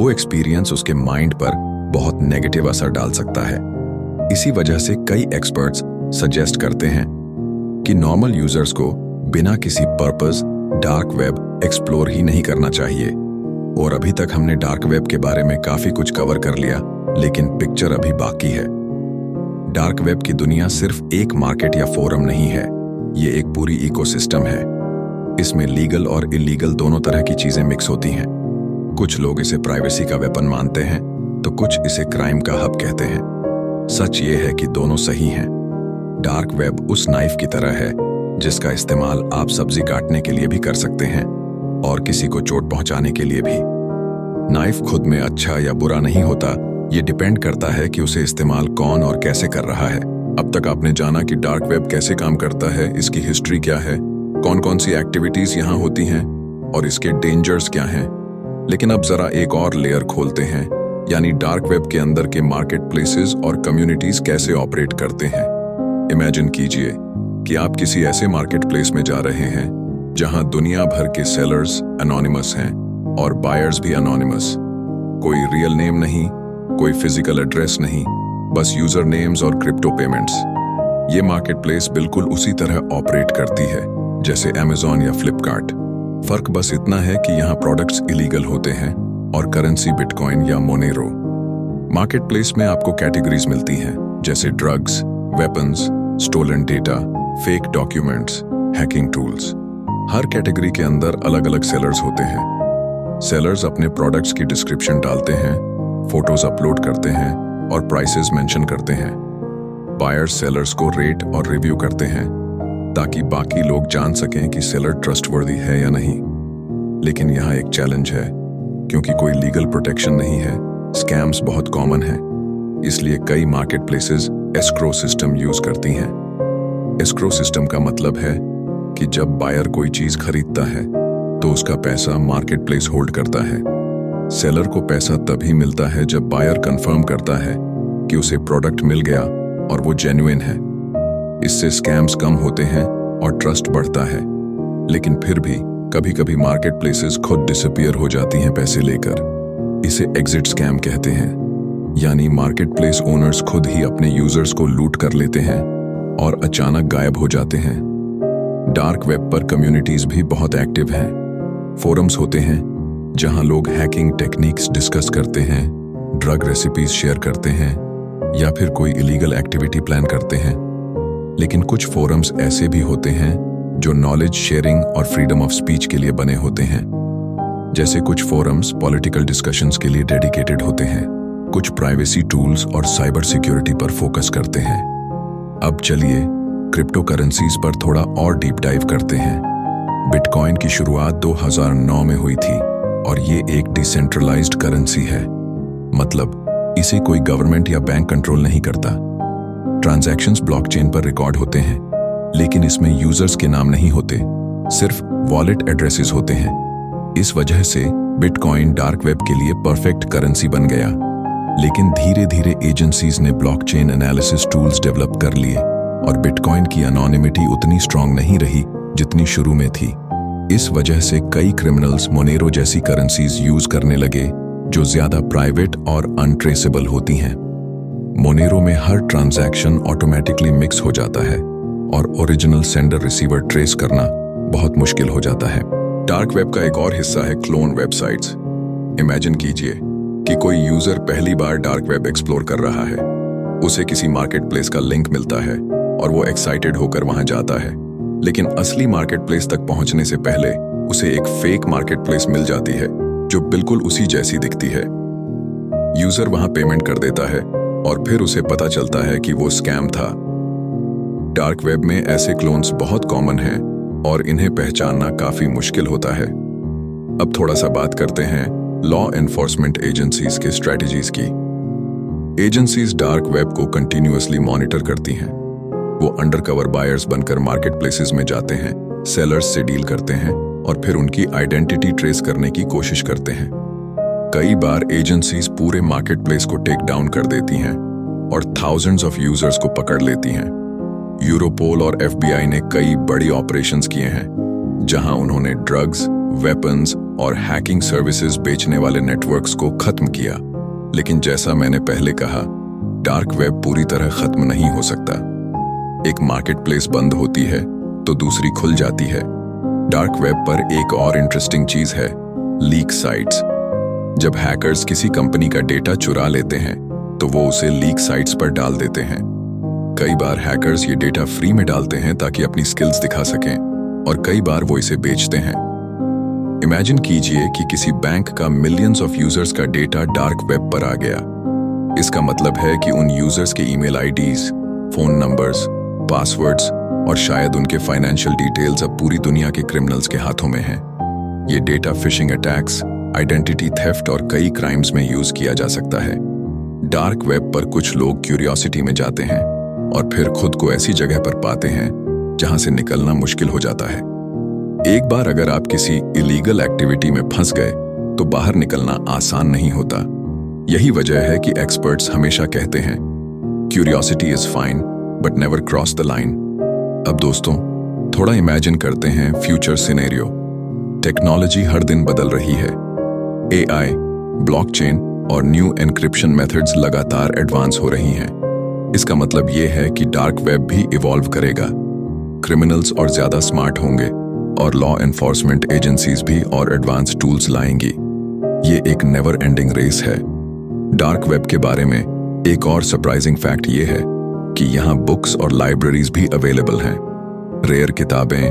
वो एक्सपीरियंस उसके माइंड पर बहुत नेगेटिव असर डाल सकता है। इसी वजह से कई एक्सपर्ट्स सजेस्ट करते हैं कि नॉर्मल यूजर्स को बिना किसी पर्पस डार्क वेब एक्सप्लोर ही नहीं करना चाहिए। और अभी तक हमने डार्क वेब के बारे में काफी कुछ कवर कर लिया, लेकिन पिक्चर अभी बाकी है। डार्क वेब की दुनिया सिर्फ एक मार्केट या फोरम नहीं है, ये एक पूरी इकोसिस्टम है। इसमें लीगल और इलीगल दोनों तरह की चीजें मिक्स होती हैं। कुछ लोग इसे प्राइवेसी का वेपन मानते हैं, तो कुछ इसे क्राइम का हब कहते हैं। सच ये है कि दोनों सही हैं। डार्क वेब उस नाइफ की तरह है जिसका इस्तेमाल आप सब्जी काटने के लिए भी कर सकते हैं और किसी को चोट पहुंचाने के लिए भी। नाइफ खुद में अच्छा या बुरा नहीं होता, ये डिपेंड करता है कि उसे इस्तेमाल कौन और कैसे कर रहा है। अब तक आपने जाना कि डार्क वेब कैसे काम करता है, इसकी हिस्ट्री क्या है, कौन कौन सी एक्टिविटीज यहाँ होती हैं और इसके डेंजर्स क्या हैं। लेकिन अब जरा एक और लेयर खोलते हैं, यानी डार्क वेब के अंदर के मार्केट प्लेसेस और कम्युनिटीज कैसे ऑपरेट करते हैं। इमेजिन कीजिए कि आप किसी ऐसे मार्केट प्लेस में जा रहे हैं जहां दुनिया भर के सेलर्स एनोनिमस हैं और बायर्स भी एनोनिमस। कोई रियल नेम नहीं, कोई फिजिकल एड्रेस नहीं, बस यूजर नेम्स और क्रिप्टो पेमेंट्स। ये मार्केट प्लेस बिल्कुल उसी तरह ऑपरेट करती है जैसे अमेज़न या फ्लिपकार्ट। फर्क बस इतना है कि यहाँ प्रोडक्ट्स इलीगल होते हैं और करेंसी बिटकॉइन या मोनेरो। मार्केट प्लेस में आपको कैटेगरीज मिलती हैं, जैसे drugs, weapons, stolen data, fake documents, hacking tools. हर कैटेगरी के अंदर अलग अलग सेलर्स होते हैं। सेलर्स अपने प्रोडक्ट्स की डिस्क्रिप्शन डालते हैं, फोटोज अपलोड करते हैं और प्राइसेस मेंशन करते हैं। बायर्स सेलर्स को रेट और रिव्यू करते हैं ताकि बाकी लोग जान सकें कि सेलर ट्रस्टवर्दी है या नहीं। लेकिन यहाँ एक चैलेंज है, क्योंकि कोई लीगल प्रोटेक्शन नहीं है, स्कैम्स बहुत कॉमन हैं। इसलिए कई market places escrow system use करती हैं। एस्क्रो सिस्टम का मतलब है कि जब बायर कोई चीज खरीदता है तो उसका पैसा मार्केट प्लेस होल्ड करता है। सेलर को पैसा तभी मिलता है जब बायर कंफर्म करता है कि उसे प्रोडक्ट मिल गया और वो जेन्युइन है। इससे स्कैम्स कम होते हैं और ट्रस्ट बढ़ता है। लेकिन फिर भी कभी कभी मार्केट प्लेसेस खुद डिसअपीयर हो जाती हैं पैसे लेकर। इसे एग्जिट स्कैम कहते हैं, यानी मार्केट प्लेस ओनर्स खुद ही अपने यूजर्स को लूट कर लेते हैं और अचानक गायब हो जाते हैं। डार्क वेब पर कम्युनिटीज भी बहुत एक्टिव हैं। फोरम्स होते हैं जहां लोग हैकिंग टेक्निक्स डिस्कस करते हैं, ड्रग रेसिपीज शेयर करते हैं या फिर कोई इलीगल एक्टिविटी प्लान करते हैं। लेकिन कुछ फोरम्स ऐसे भी होते हैं जो नॉलेज शेयरिंग और फ्रीडम ऑफ स्पीच के लिए बने होते हैं। जैसे कुछ फोरम्स पॉलिटिकल डिस्कशंस के लिए डेडिकेटेड होते हैं, कुछ प्राइवेसी टूल्स और साइबर सिक्योरिटी पर फोकस करते हैं। अब चलिए क्रिप्टो करेंसीज पर थोड़ा और डीप डाइव करते हैं। बिटकॉइन की शुरुआत 2009 में हुई थी और ये एक डिसेंट्रलाइज्ड करेंसी है। मतलब इसे कोई गवर्नमेंट या बैंक कंट्रोल नहीं करता। ट्रांजैक्शंस ब्लॉकचेन पर रिकॉर्ड होते हैं, लेकिन इसमें यूजर्स के नाम नहीं होते, सिर्फ वॉलेट एड्रेसेस होते हैं। इस वजह से बिटकॉइन डार्क वेब के लिए परफेक्ट करेंसी बन गया। लेकिन धीरे धीरे एजेंसीज ने ब्लॉकचेन एनालिसिस टूल्स डेवलप कर लिए और बिटकॉइन की अनोनिमिटी उतनी स्ट्रांग नहीं रही जितनी शुरू में थी। इस वजह से कई क्रिमिनल्स मोनेरो जैसी करेंसीज यूज करने लगे जो ज्यादा प्राइवेट और अनट्रेसेबल होती हैं। मोनेरो में हर ट्रांजैक्शन ऑटोमेटिकली मिक्स हो जाता है और ओरिजिनल सेंडर रिसीवर ट्रेस करना बहुत मुश्किल हो जाता है। डार्क वेब का एक और हिस्सा है क्लोन वेबसाइट्स। इमेजिन कीजिए कि कोई यूजर पहली बार डार्क वेब एक्सप्लोर कर रहा है, उसे किसी मार्केट प्लेस का लिंक मिलता है और वो एक्साइटेड होकर वहां जाता है। लेकिन असली मार्केट प्लेस तक पहुंचने से पहले उसे एक फेक मार्केट प्लेस मिल जाती है जो बिल्कुल उसी जैसी दिखती है। यूजर वहां पेमेंट कर देता है और फिर उसे पता चलता है कि वो स्कैम था। डार्क वेब में ऐसे क्लोन्स बहुत कॉमन हैं और इन्हें पहचानना काफी मुश्किल होता है। अब थोड़ा सा बात करते हैं लॉ एनफोर्समेंट एजेंसीज के स्ट्रेटजीज की। एजेंसीज डार्क वेब को कंटिन्यूअसली मॉनिटर करती हैं। वो अंडरकवर बायर्स बनकर मार्केट प्लेसेस में जाते हैं, सेलर्स से डील करते हैं और फिर उनकी आइडेंटिटी ट्रेस करने की कोशिश करते हैं। कई बार एजेंसीज पूरे मार्केट प्लेस को टेक डाउन कर देती हैं और थाउजेंड्स ऑफ यूजर्स को पकड़ लेती हैं। यूरोपोल और एफबीआई ने कई बड़ी ऑपरेशंस किए हैं जहां उन्होंने ड्रग्स, वेपन्स और हैकिंग सर्विसेज बेचने वाले नेटवर्क्स को खत्म किया। लेकिन जैसा मैंने पहले कहा, डार्क वेब पूरी तरह खत्म नहीं हो सकता। एक मार्केट प्लेस बंद होती है तो दूसरी खुल जाती है। डार्क वेब पर एक और इंटरेस्टिंग चीज है लीक साइट्स। जब हैकर्स किसी कंपनी का डेटा चुरा लेते हैं तो वो उसे लीक साइट्स पर डाल देते हैं। कई बार हैकर्स ये डेटा फ्री में डालते हैं ताकि अपनी स्किल्स दिखा सकें और कई बार वो इसे बेचते हैं। इमेजिन कीजिए कि किसी बैंक का मिलियंस ऑफ यूजर्स का डेटा डार्क वेब पर आ गया। इसका मतलब है कि उन यूजर्स के email IDs, phone numbers, passwords और शायद उनके फाइनेंशियल डिटेल्स अब पूरी दुनिया के क्रिमिनल्स के हाथों में हैं। ये data phishing attacks, identity theft और कई क्राइम्स में यूज किया जा सकता है। डार्क वेब पर कुछ लोग क्यूरियोसिटी में जाते हैं और फिर खुद को ऐसी जगह पर पाते हैं जहां से निकलना मुश्किल हो जाता है। एक बार अगर आप किसी इलीगल एक्टिविटी में फंस गए तो बाहर निकलना आसान नहीं होता। यही वजह है कि एक्सपर्ट्स हमेशा कहते हैं curiosity is fine but never cross the line. अब दोस्तों, थोड़ा इमेजिन करते हैं फ्यूचर सिनेरियो। टेक्नोलॉजी हर दिन बदल रही है। एआई, ब्लॉकचेन और न्यू एन्क्रिप्शन मेथड्स लगातार एडवांस हो रही हैं। इसका मतलब ये है कि डार्क वेब भी इवॉल्व करेगा। क्रिमिनल्स और ज्यादा स्मार्ट होंगे, और लॉ एनफोर्समेंट एजेंसीज भी और एडवांस टूल्स लाएंगी। ये एक नेवर एंडिंग रेस है। डार्क वेब के बारे में एक और सरप्राइजिंग फैक्ट ये है कि यहाँ बुक्स और लाइब्रेरीज भी अवेलेबल हैं। रेयर किताबें,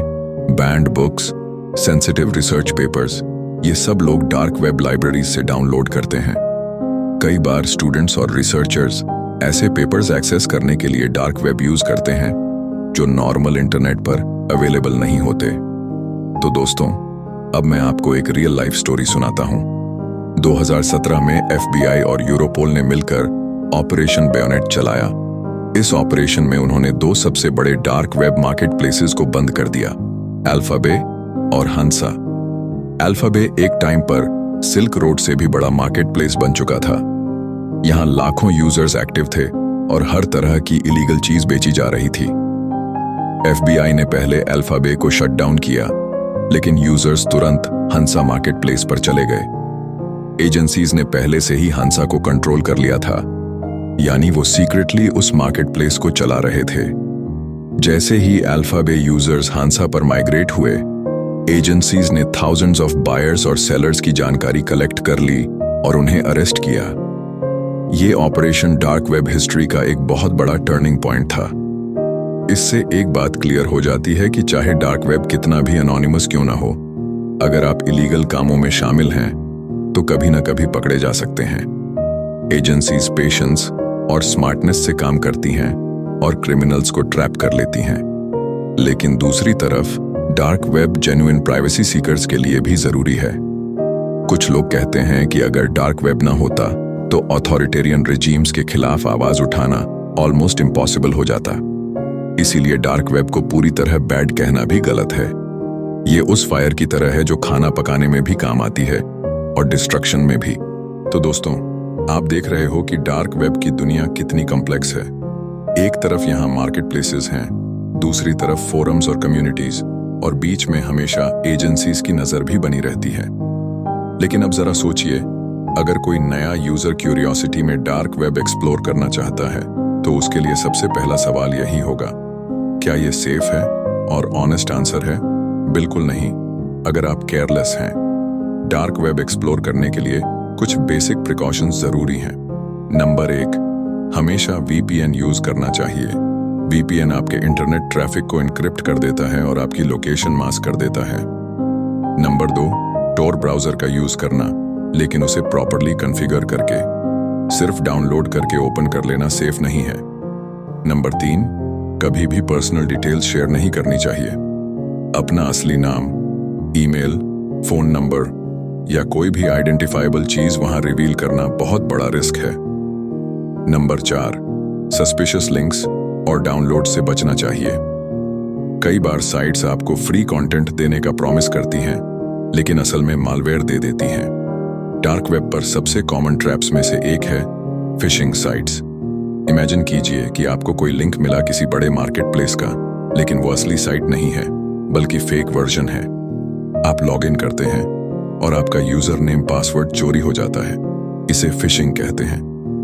band books, sensitive research papers, ये सब लोग डार्क वेब लाइब्रेरीज से डाउनलोड करते हैं। कई बार स्टूडेंट्स और रिसर्चर्स ऐसे पेपर्स एक्सेस करने के लिए डार्क वेब यूज करते हैं जो नॉर्मल इंटरनेट पर अवेलेबल नहीं होते। तो दोस्तों, अब मैं आपको एक रियल लाइफ स्टोरी सुनाता हूं। 2017 में FBI और यूरोपोल ने मिलकर ऑपरेशन बेयोनेट चलाया। इस ऑपरेशन में उन्होंने 2 सबसे बड़े डार्क वेब मार्केट प्लेसेस को बंद कर दिया, अल्फाबे और हंसा। अल्फाबे एक टाइम पर सिल्क रोड से भी बड़ा मार्केट प्लेस बन चुका था। यहाँ लाखों यूजर्स एक्टिव थे और हर तरह की इलीगल चीज बेची जा रही थी। FBI ने पहले अल्फाबे को शट डाउन किया, लेकिन यूजर्स तुरंत हंसा मार्केट प्लेस पर चले गए। एजेंसीज ने पहले से ही हंसा को कंट्रोल कर लिया था, यानी वो सीक्रेटली उस मार्केट प्लेस को चला रहे थे। जैसे ही अल्फाबे यूजर्स हंसा पर माइग्रेट हुए, एजेंसीज ने थाउजेंड्स ऑफ बायर्स और सेलर्स की जानकारी कलेक्ट कर ली और उन्हें अरेस्ट किया। ये ऑपरेशन डार्क वेब हिस्ट्री का एक बहुत बड़ा टर्निंग पॉइंट था। इससे एक बात क्लियर हो जाती है कि चाहे डार्क वेब कितना भी अनोनिमस क्यों ना हो, अगर आप इलीगल कामों में शामिल हैं तो कभी ना कभी पकड़े जा सकते हैं। एजेंसीज पेशेंस और स्मार्टनेस से काम करती हैं और क्रिमिनल्स को ट्रैप कर लेती हैं। लेकिन दूसरी तरफ dark web genuine privacy seekers के लिए भी जरूरी है। कुछ लोग कहते हैं कि अगर डार्क वेब ना होता तो ऑथोरिटेरियन रिजीम्स के खिलाफ आवाज उठाना ऑलमोस्ट इम्पॉसिबल हो जाता। इसीलिए डार्क वेब को पूरी तरह बैड कहना भी गलत है। ये उस फायर की तरह है जो खाना पकाने में भी काम आती है और डिस्ट्रक्शन में भी। तो दोस्तों, आप देख रहे हो कि डार्क वेब की दुनिया कितनी कॉम्प्लेक्स है। एक तरफ यहाँ मार्केट प्लेसेस हैं, दूसरी तरफ फोरम्स और कम्युनिटीज, और बीच में हमेशा एजेंसीज की नजर भी बनी रहती है। लेकिन अब जरा सोचिए, अगर कोई नया यूजर क्यूरियोसिटी में डार्क वेब एक्सप्लोर करना चाहता है तो उसके लिए सबसे पहला सवाल यही होगा, क्या ये सेफ है? और ऑनेस्ट आंसर है, बिल्कुल नहीं। अगर आप केयरलेस हैं। डार्क वेब एक्सप्लोर करने के लिए कुछ बेसिक प्रिकॉशंस जरूरी हैं। नंबर 1, हमेशा VPN यूज करना चाहिए। VPN आपके इंटरनेट ट्रैफिक को एन्क्रिप्ट कर देता है और आपकी लोकेशन मास्क कर देता है। नंबर 2, टोर ब्राउजर का यूज करना, लेकिन उसे प्रॉपर्ली कॉन्फ़िगर करके। सिर्फ डाउनलोड करके ओपन कर लेना सेफ नहीं है। नंबर 3, कभी भी पर्सनल डिटेल्स शेयर नहीं करनी चाहिए। अपना असली नाम, ईमेल, फोन नंबर या कोई भी आइडेंटिफाइबल चीज वहां रिवील करना बहुत बड़ा रिस्क है। नंबर 4, सस्पिशियस लिंक्स और डाउनलोड से बचना चाहिए। कई बार साइट्स आपको फ्री कंटेंट देने का प्रॉमिस करती हैं, लेकिन असल में मालवेयर दे देती हैं। डार्क वेब पर सबसे कॉमन ट्रैप्स में से एक है फिशिंग साइट्स। इमेजिन कीजिए कि आपको कोई लिंक मिला किसी बड़े मार्केट प्लेस का, लेकिन वो असली साइट नहीं है, बल्कि फेक वर्जन है। आप लॉग इन करते हैं और आपका यूजर नेम पासवर्ड चोरी हो जाता है। इसे फिशिंग कहते हैं।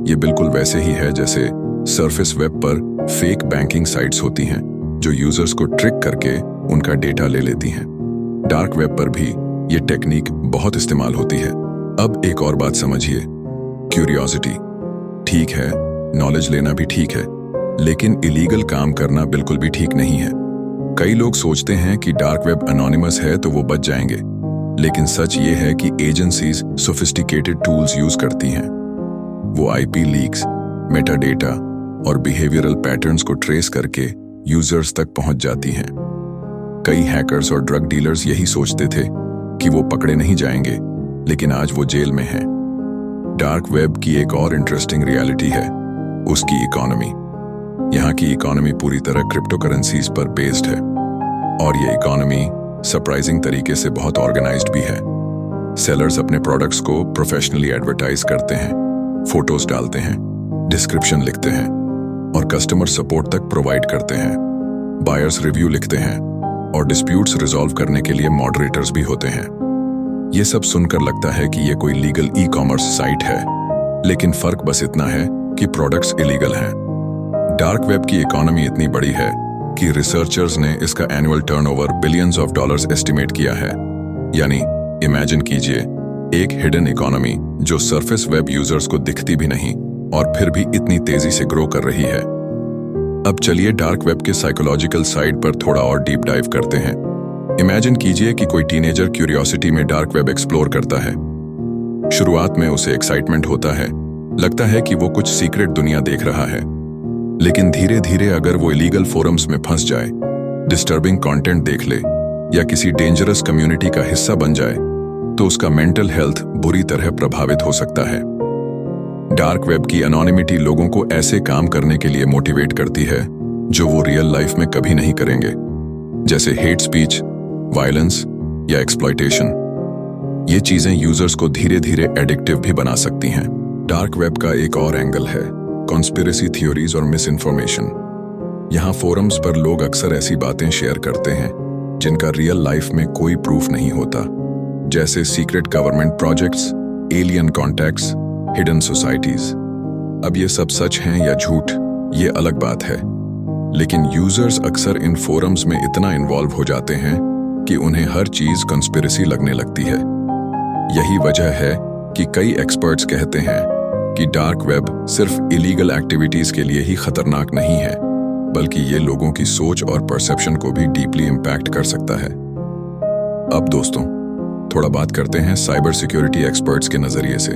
ये बिल्कुल वैसे ही है जैसे सरफेस वेब पर फेक बैंकिंग साइट्स होती हैं जो यूजर्स को ट्रिक करके उनका डेटा ले लेती हैं। डार्क वेब पर भी ये टेक्निक बहुत इस्तेमाल होती है। अब एक और बात समझिए, क्यूरियोसिटी ठीक है, नॉलेज लेना भी ठीक है, लेकिन इलीगल काम करना बिल्कुल भी ठीक नहीं है। कई लोग सोचते हैं कि डार्क वेब अनोनिमस है तो वो बच जाएंगे, लेकिन सच ये है कि एजेंसीज सोफिस्टिकेटेड टूल्स यूज करती हैं। वो IP लीक्स, मेटा डेटा और बिहेवियरल पैटर्न्स को ट्रेस करके यूजर्स तक पहुंच जाती हैं। कई हैकर्स और ड्रग डीलर्स यही सोचते थे कि वो पकड़े नहीं जाएंगे, लेकिन आज वो जेल में हैं। डार्क वेब की एक और इंटरेस्टिंग रियलिटी है उसकी इकोनॉमी। यहाँ की इकोनॉमी पूरी तरह क्रिप्टो करेंसीज पर बेस्ड है, और ये इकोनॉमी सरप्राइजिंग तरीके से बहुत ऑर्गेनाइज्ड भी है। सेलर्स अपने प्रोडक्ट्स को प्रोफेशनली एडवर्टाइज करते हैं, फोटोज डालते हैं, डिस्क्रिप्शन लिखते हैं और कस्टमर सपोर्ट तक प्रोवाइड करते हैं। बायर्स रिव्यू लिखते हैं और डिस्प्यूट्स रिजॉल्व करने के लिए मॉडरेटर्स भी होते हैं। ये सब सुनकर लगता है कि ये कोई लीगल ई-कॉमर्स साइट है, लेकिन फर्क बस इतना है कि प्रोडक्ट्स इलीगल हैं। डार्क वेब की इकोनॉमी इतनी बड़ी है कि रिसर्चर्स ने इसका annual turnover billions of dollars estimate किया है। यानी इमेजिन कीजिए एक हिडन इकोनॉमी जो सरफेस वेब यूजर्स को दिखती भी नहीं और फिर भी इतनी तेजी से ग्रो कर रही है। अब चलिए डार्क वेब के साइकोलॉजिकल साइड पर थोड़ा और डीप डाइव करते हैं। इमेजिन कीजिए कि कोई टीनेजर क्यूरियोसिटी में डार्क वेब एक्सप्लोर करता है। शुरुआत में उसे एक्साइटमेंट होता है, लगता है कि वो कुछ सीक्रेट दुनिया देख रहा है। लेकिन धीरे धीरे अगर वो इलीगल फोरम्स में फंस जाए, डिस्टर्बिंग कंटेंट देख ले या किसी डेंजरस कम्युनिटी का हिस्सा बन जाए तो उसका मेंटल हेल्थ बुरी तरह प्रभावित हो सकता है। डार्क वेब की एनोनिमिटी लोगों को ऐसे काम करने के लिए मोटिवेट करती है जो वो रियल लाइफ में कभी नहीं करेंगे, जैसे हेट स्पीच, वायलेंस या एक्सप्लॉयटेशन। ये चीजें यूजर्स को धीरे धीरे एडिक्टिव भी बना सकती हैं। डार्क वेब का एक और एंगल है कॉन्स्पिरेसी थ्योरीज और मिस इन्फॉर्मेशन। यहाँ फोरम्स पर लोग अक्सर ऐसी बातें शेयर करते हैं जिनका रियल लाइफ में कोई प्रूफ नहीं होता, जैसे secret government projects, alien contacts, hidden societies. अब ये सब सच हैं या झूठ, ये अलग बात है, लेकिन यूजर्स अक्सर इन फोरम्स में इतना इन्वॉल्व हो जाते हैं कि उन्हें हर चीज कॉन्स्पिरेसी लगने लगती है। यही वजह है कि कई एक्सपर्ट्स कहते हैं कि डार्क वेब सिर्फ इलीगल एक्टिविटीज के लिए ही खतरनाक नहीं है, बल्कि ये लोगों की सोच और परसेप्शन को भी डीपली इम्पैक्ट कर सकता है। अब दोस्तों, थोड़ा बात करते हैं साइबर सिक्योरिटी एक्सपर्ट्स के नजरिए से।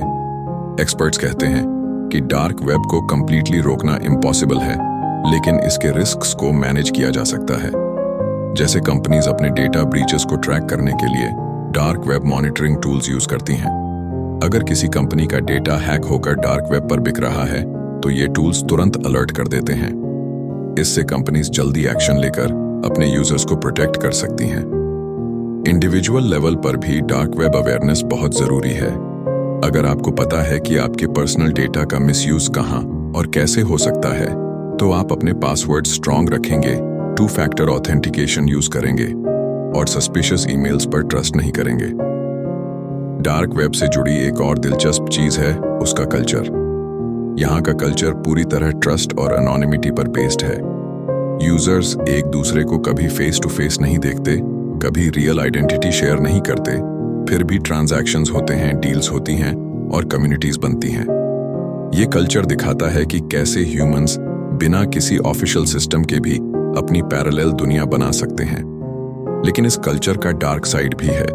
एक्सपर्ट्स कहते हैं कि डार्क वेब को कंप्लीटली रोकना इम्पॉसिबल है, लेकिन इसके रिस्क्स को मैनेज किया जा सकता है। जैसे कंपनीज अपने डेटा ब्रीचेस को ट्रैक करने के लिए dark web monitoring tools use करती हैं। अगर किसी कंपनी का डेटा हैक होकर डार्क वेब पर बिक रहा है तो ये टूल्स तुरंत अलर्ट कर देते हैं। इससे कंपनीज जल्दी एक्शन लेकर अपने यूजर्स को प्रोटेक्ट कर सकती हैं। इंडिविजुअल लेवल पर भी डार्क वेब अवेयरनेस बहुत जरूरी है। अगर आपको पता है कि आपके पर्सनल डेटा का मिसयूज कहां और कैसे हो सकता है, तो आप अपने पासवर्ड स्ट्रांग रखेंगे, 2 फैक्टर ऑथेंटिकेशन यूज करेंगे और सस्पिशियस ईमेल्स पर ट्रस्ट नहीं करेंगे। डार्क वेब से जुड़ी एक और दिलचस्प चीज है उसका कल्चर। यहाँ का कल्चर पूरी तरह ट्रस्ट और एनोनिमिटी पर बेस्ड है। यूजर्स एक दूसरे को कभी फेस टू फेस नहीं देखते, कभी रियल आइडेंटिटी शेयर नहीं करते, फिर भी ट्रांजैक्शंस होते हैं, डील्स होती हैं और कम्युनिटीज बनती हैं। ये कल्चर दिखाता है कि कैसे ह्यूमंस बिना किसी ऑफिशियल सिस्टम के भी अपनी पैरेलल दुनिया बना सकते हैं। लेकिन इस कल्चर का डार्क साइड भी है।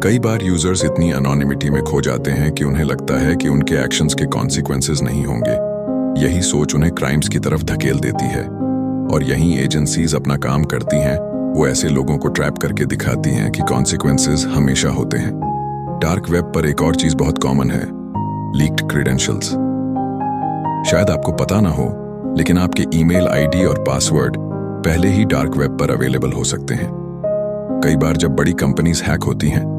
कई बार यूजर्स इतनी एनोनिमिटी में खो जाते हैं कि उन्हें लगता है कि उनके एक्शंस के कॉन्सिक्वेंसेस नहीं होंगे। यही सोच उन्हें क्राइम्स की तरफ धकेल देती है और यहीं एजेंसीज अपना काम करती हैं। वो ऐसे लोगों को ट्रैप करके दिखाती हैं कि कॉन्सिक्वेंसेस हमेशा होते हैं। डार्क वेब पर एक और चीज बहुत कॉमन है, लीक्ड क्रेडेंशियल्स। शायद आपको पता ना हो, लेकिन आपके ईमेल आईडी और पासवर्ड पहले ही डार्क वेब पर अवेलेबल हो सकते हैं। कई बार जब बड़ी कंपनीज हैक होती हैं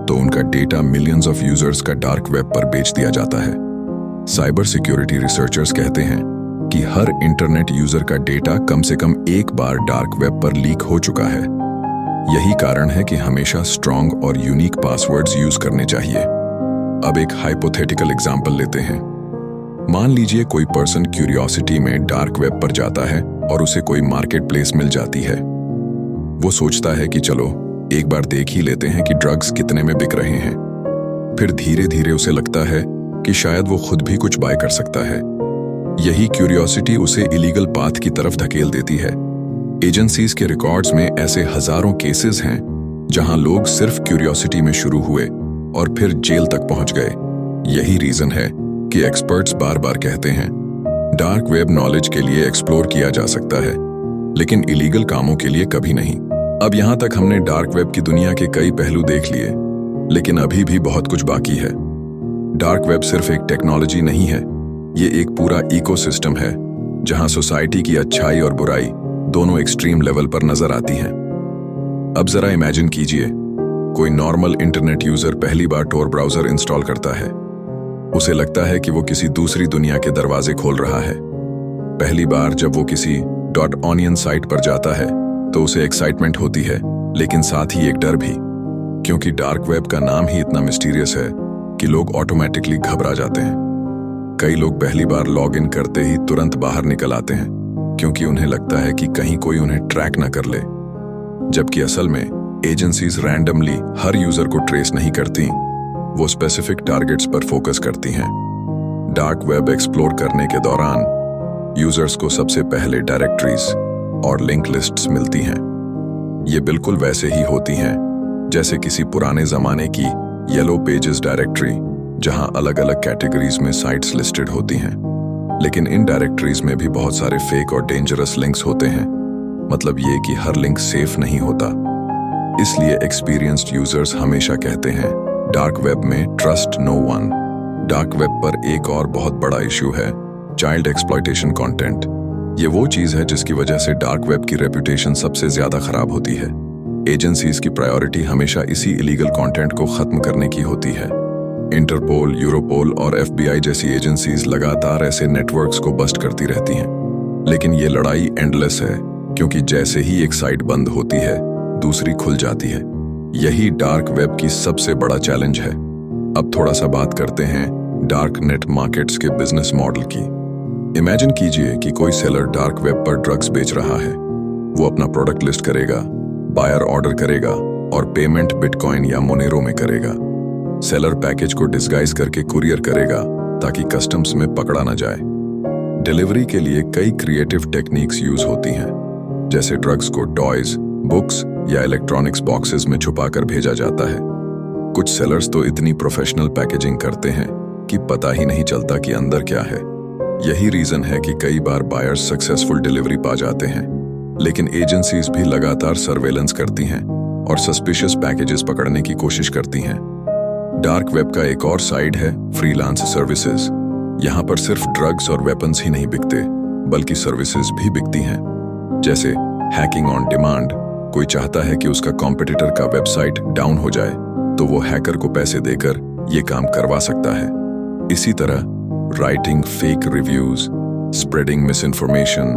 तो उनका डेटा मिलियंस ऑफ यूजर्स का डार्क वेब पर बेच दिया जाता है। साइबर सिक्योरिटी रिसर्चर्स कहते हैं कि हर इंटरनेट यूजर का डेटा कम से कम एक बार डार्क वेब पर लीक हो चुका है। यही कारण है कि हमेशा स्ट्रॉन्ग और यूनिक पासवर्ड्स यूज करने चाहिए। अब एक हाइपोथेटिकल एग्जांपल लेते हैं। मान लीजिए कोई पर्सन क्यूरियोसिटी में डार्क वेब पर जाता है और उसे कोई मार्केट प्लेस मिल जाती है। वो सोचता है कि चलो एक बार देख ही लेते हैं कि ड्रग्स कितने में बिक रहे हैं। फिर धीरे धीरे उसे लगता है कि शायद वो खुद भी कुछ बाय कर सकता है। यही क्यूरियोसिटी उसे इलीगल पाथ की तरफ धकेल देती है। एजेंसीज के रिकॉर्ड्स में ऐसे हजारों केसेस हैं जहां लोग सिर्फ क्यूरियोसिटी में शुरू हुए और फिर जेल तक पहुंच गए। यही रीजन है कि एक्सपर्ट्स बार बार कहते हैं डार्क वेब नॉलेज के लिए एक्सप्लोर किया जा सकता है, लेकिन इलीगल कामों के लिए कभी नहीं। अब यहां तक हमने डार्क वेब की दुनिया के कई पहलू देख लिए, लेकिन अभी भी बहुत कुछ बाकी है। डार्क वेब सिर्फ एक टेक्नोलॉजी नहीं है, ये एक पूरा इकोसिस्टम है जहां सोसाइटी की अच्छाई और बुराई दोनों एक्सट्रीम लेवल पर नजर आती हैं। अब जरा इमेजिन कीजिए, कोई नॉर्मल इंटरनेट यूजर पहली बार टोर ब्राउजर इंस्टॉल करता है। उसे लगता है कि वो किसी दूसरी दुनिया के दरवाजे खोल रहा है। पहली बार जब वो किसी .onion साइट पर जाता है तो उसे एक्साइटमेंट होती है, लेकिन साथ ही एक डर भी, क्योंकि डार्क वेब का नाम ही इतना मिस्टीरियस है कि लोग ऑटोमेटिकली घबरा जाते हैं। कई लोग पहली बार लॉग इन करते ही तुरंत बाहर निकल आते हैं क्योंकि उन्हें लगता है कि कहीं कोई उन्हें ट्रैक ना कर ले। जबकि असल में एजेंसीज रैंडमली हर यूजर को ट्रेस नहीं करती, वो स्पेसिफिक टारगेट्स पर फोकस करती हैं। डार्क वेब एक्सप्लोर करने के दौरान यूजर्स को सबसे पहले डायरेक्टरीज और लिंक लिस्ट्स मिलती हैं। ये बिल्कुल वैसे ही होती हैं जैसे किसी पुराने जमाने की येलो पेजेस डायरेक्टरी, जहां अलग अलग कैटेगरीज में साइट्स लिस्टेड होती हैं। लेकिन इन डायरेक्टरीज में भी बहुत सारे फेक और डेंजरस लिंक्स होते हैं। मतलब ये कि हर लिंक सेफ नहीं होता। इसलिए एक्सपीरियंस्ड यूजर्स हमेशा कहते हैं डार्क वेब में trust no one. Dark web पर एक और बहुत बड़ा इश्यू है चाइल्ड एक्सप्लॉयटेशन कंटेंट। ये वो चीज है जिसकी वजह से डार्क वेब की रेपुटेशन सबसे ज्यादा खराब होती है। एजेंसीज की प्रायोरिटी हमेशा इसी इलीगल कंटेंट को खत्म करने की होती है। इंटरपोल, यूरोपोल और FBI जैसी एजेंसीज लगातार ऐसे नेटवर्क्स को बस्ट करती रहती हैं। लेकिन ये लड़ाई एंडलेस है, क्योंकि जैसे ही एक साइट बंद होती है दूसरी खुल जाती है। यही डार्क वेब की सबसे बड़ा चैलेंज है। अब थोड़ा सा बात करते हैं डार्क नेट मार्केट्स के बिजनेस मॉडल की। इमेजिन कीजिए कि कोई सेलर डार्क वेब पर ड्रग्स बेच रहा है। वो अपना प्रोडक्ट लिस्ट करेगा, बायर ऑर्डर करेगा और पेमेंट बिटकॉइन या मोनेरो में करेगा। सेलर पैकेज को डिस्गाइज करके कुरियर करेगा ताकि कस्टम्स में पकड़ा ना जाए। डिलीवरी के लिए कई क्रिएटिव टेक्निक्स यूज होती हैं, जैसे ड्रग्स को टॉयज, बुक्स या इलेक्ट्रॉनिक्स बॉक्सेस में छुपाकर भेजा जाता है। कुछ सेलर्स तो इतनी प्रोफेशनल पैकेजिंग करते हैं कि पता ही नहीं चलता कि अंदर क्या है। यही रीजन है कि कई बार बायर्स सक्सेसफुल डिलीवरी पा जाते हैं। लेकिन एजेंसीज भी लगातार सर्वेलेंस करती हैं और सस्पिशियस पैकेजेस पकड़ने की कोशिश करती हैं। डार्क वेब का एक और साइड है फ्रीलांस सर्विसेज। यहाँ पर सिर्फ ड्रग्स और वेपन्स ही नहीं बिकते, बल्कि सर्विसेज भी बिकती हैं। जैसे हैकिंग ऑन डिमांड। कोई चाहता है कि उसका कॉम्पिटिटर का वेबसाइट डाउन हो जाए, तो वो हैकर को पैसे देकर ये काम करवा सकता है। इसी तरह writing fake reviews, spreading miss information,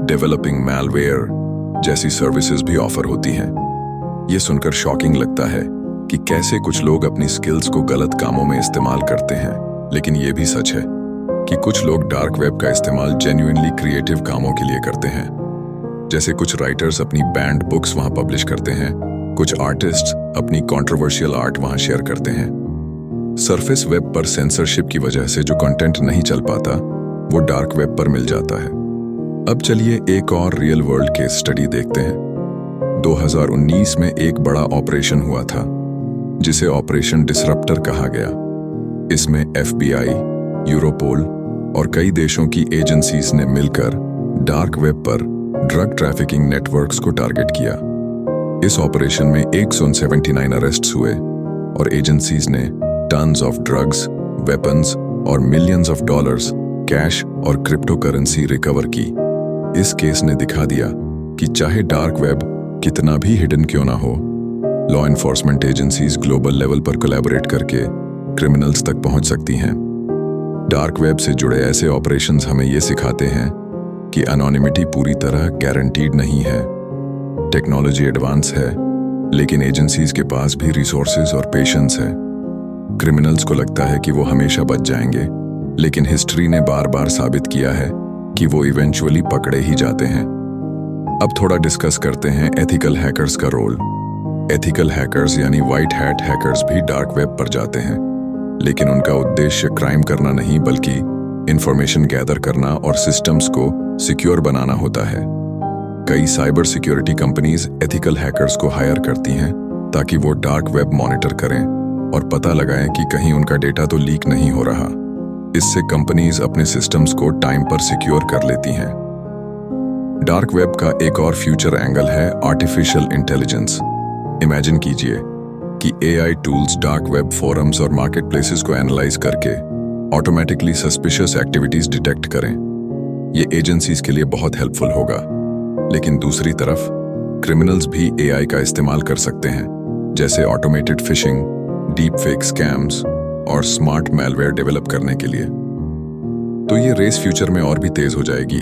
developing malware जैसी सर्विसेज भी ऑफर होती हैं। ये सुनकर शॉकिंग लगता है कि कैसे कुछ लोग अपनी स्किल्स को गलत कामों में इस्तेमाल करते हैं। लेकिन ये भी सच है कि कुछ लोग डार्क वेब का इस्तेमाल जेन्युइनली क्रिएटिव कामों के लिए करते हैं। जैसे कुछ राइटर्स अपनी बैंड बुक्स वहां पब्लिश करते हैं, कुछ आर्टिस्ट्स अपनी कंट्रोवर्शियल आर्ट वहां शेयर करते हैं। सरफेस वेब पर सेंसरशिप की वजह से जो कंटेंट नहीं चल पाता, वो डार्क वेब पर मिल जाता है। अब चलिए एक और रियल वर्ल्ड केस स्टडी देखते हैं। 2019 में एक बड़ा ऑपरेशन हुआ था, जिसे ऑपरेशन डिसरप्टर कहा गया। इसमें FBI, यूरोपोल और कई देशों की एजेंसीज ने मिलकर डार्क वेब पर ड्रग ट्रैफिकिंग नेटवर्क्स को टारगेट किया। इस ऑपरेशन में 179 अरेस्ट्स हुए और एजेंसीज ने टन्स ऑफ ड्रग्स, वेपन्स और मिलियंस ऑफ डॉलर्स कैश और क्रिप्टो करेंसी रिकवर की। इस केस ने दिखा दिया कि चाहे डार्क वेब कितना भी हिडन क्यों ना हो, law enforcement agencies global level पर कोलैबोरेट करके क्रिमिनल्स तक पहुंच सकती हैं। डार्क वेब से जुड़े ऐसे ऑपरेशंस हमें ये सिखाते हैं कि एनोनिमिटी पूरी तरह गारंटीड नहीं है। टेक्नोलॉजी एडवांस है, लेकिन एजेंसीज के पास भी रिसोर्सेज और पेशेंस है। क्रिमिनल्स को लगता है कि वो हमेशा बच जाएंगे, लेकिन हिस्ट्री ने बार बार साबित किया है कि वो इवेंचुअली पकड़े ही जाते हैं। अब थोड़ा डिस्कस करते हैं एथिकल हैकर्स का रोल। एथिकल हैकर्स यानी व्हाइट हैट हैकर्स भी डार्क वेब पर जाते हैं, लेकिन उनका उद्देश्य क्राइम करना नहीं, बल्कि इंफॉर्मेशन गैदर करना और सिस्टम्स को सिक्योर बनाना होता है। कई cyber security companies ethical hackers को हायर करती हैं ताकि वो डार्क वेब मॉनिटर करें और पता लगाएं कि कहीं उनका डेटा तो लीक नहीं हो रहा। इससे कंपनीज अपने सिस्टम्स को टाइम पर सिक्योर कर लेती हैं। डार्क वेब का एक और फ्यूचर एंगल है आर्टिफिशियल इंटेलिजेंस। इमेजिन कीजिए कि AI tools dark web forums और मार्केट प्लेसेस को एनालाइज करके ऑटोमेटिकली सस्पिशियस एक्टिविटीज डिटेक्ट करें। ये एजेंसीज के लिए बहुत हेल्पफुल होगा। लेकिन दूसरी तरफ क्रिमिनल्स भी AI का इस्तेमाल कर सकते हैं, जैसे automated fishing, deep fake scams और स्मार्ट मैलवेयर डेवलप करने के लिए। तो ये रेस फ्यूचर में और भी तेज हो जाएगी।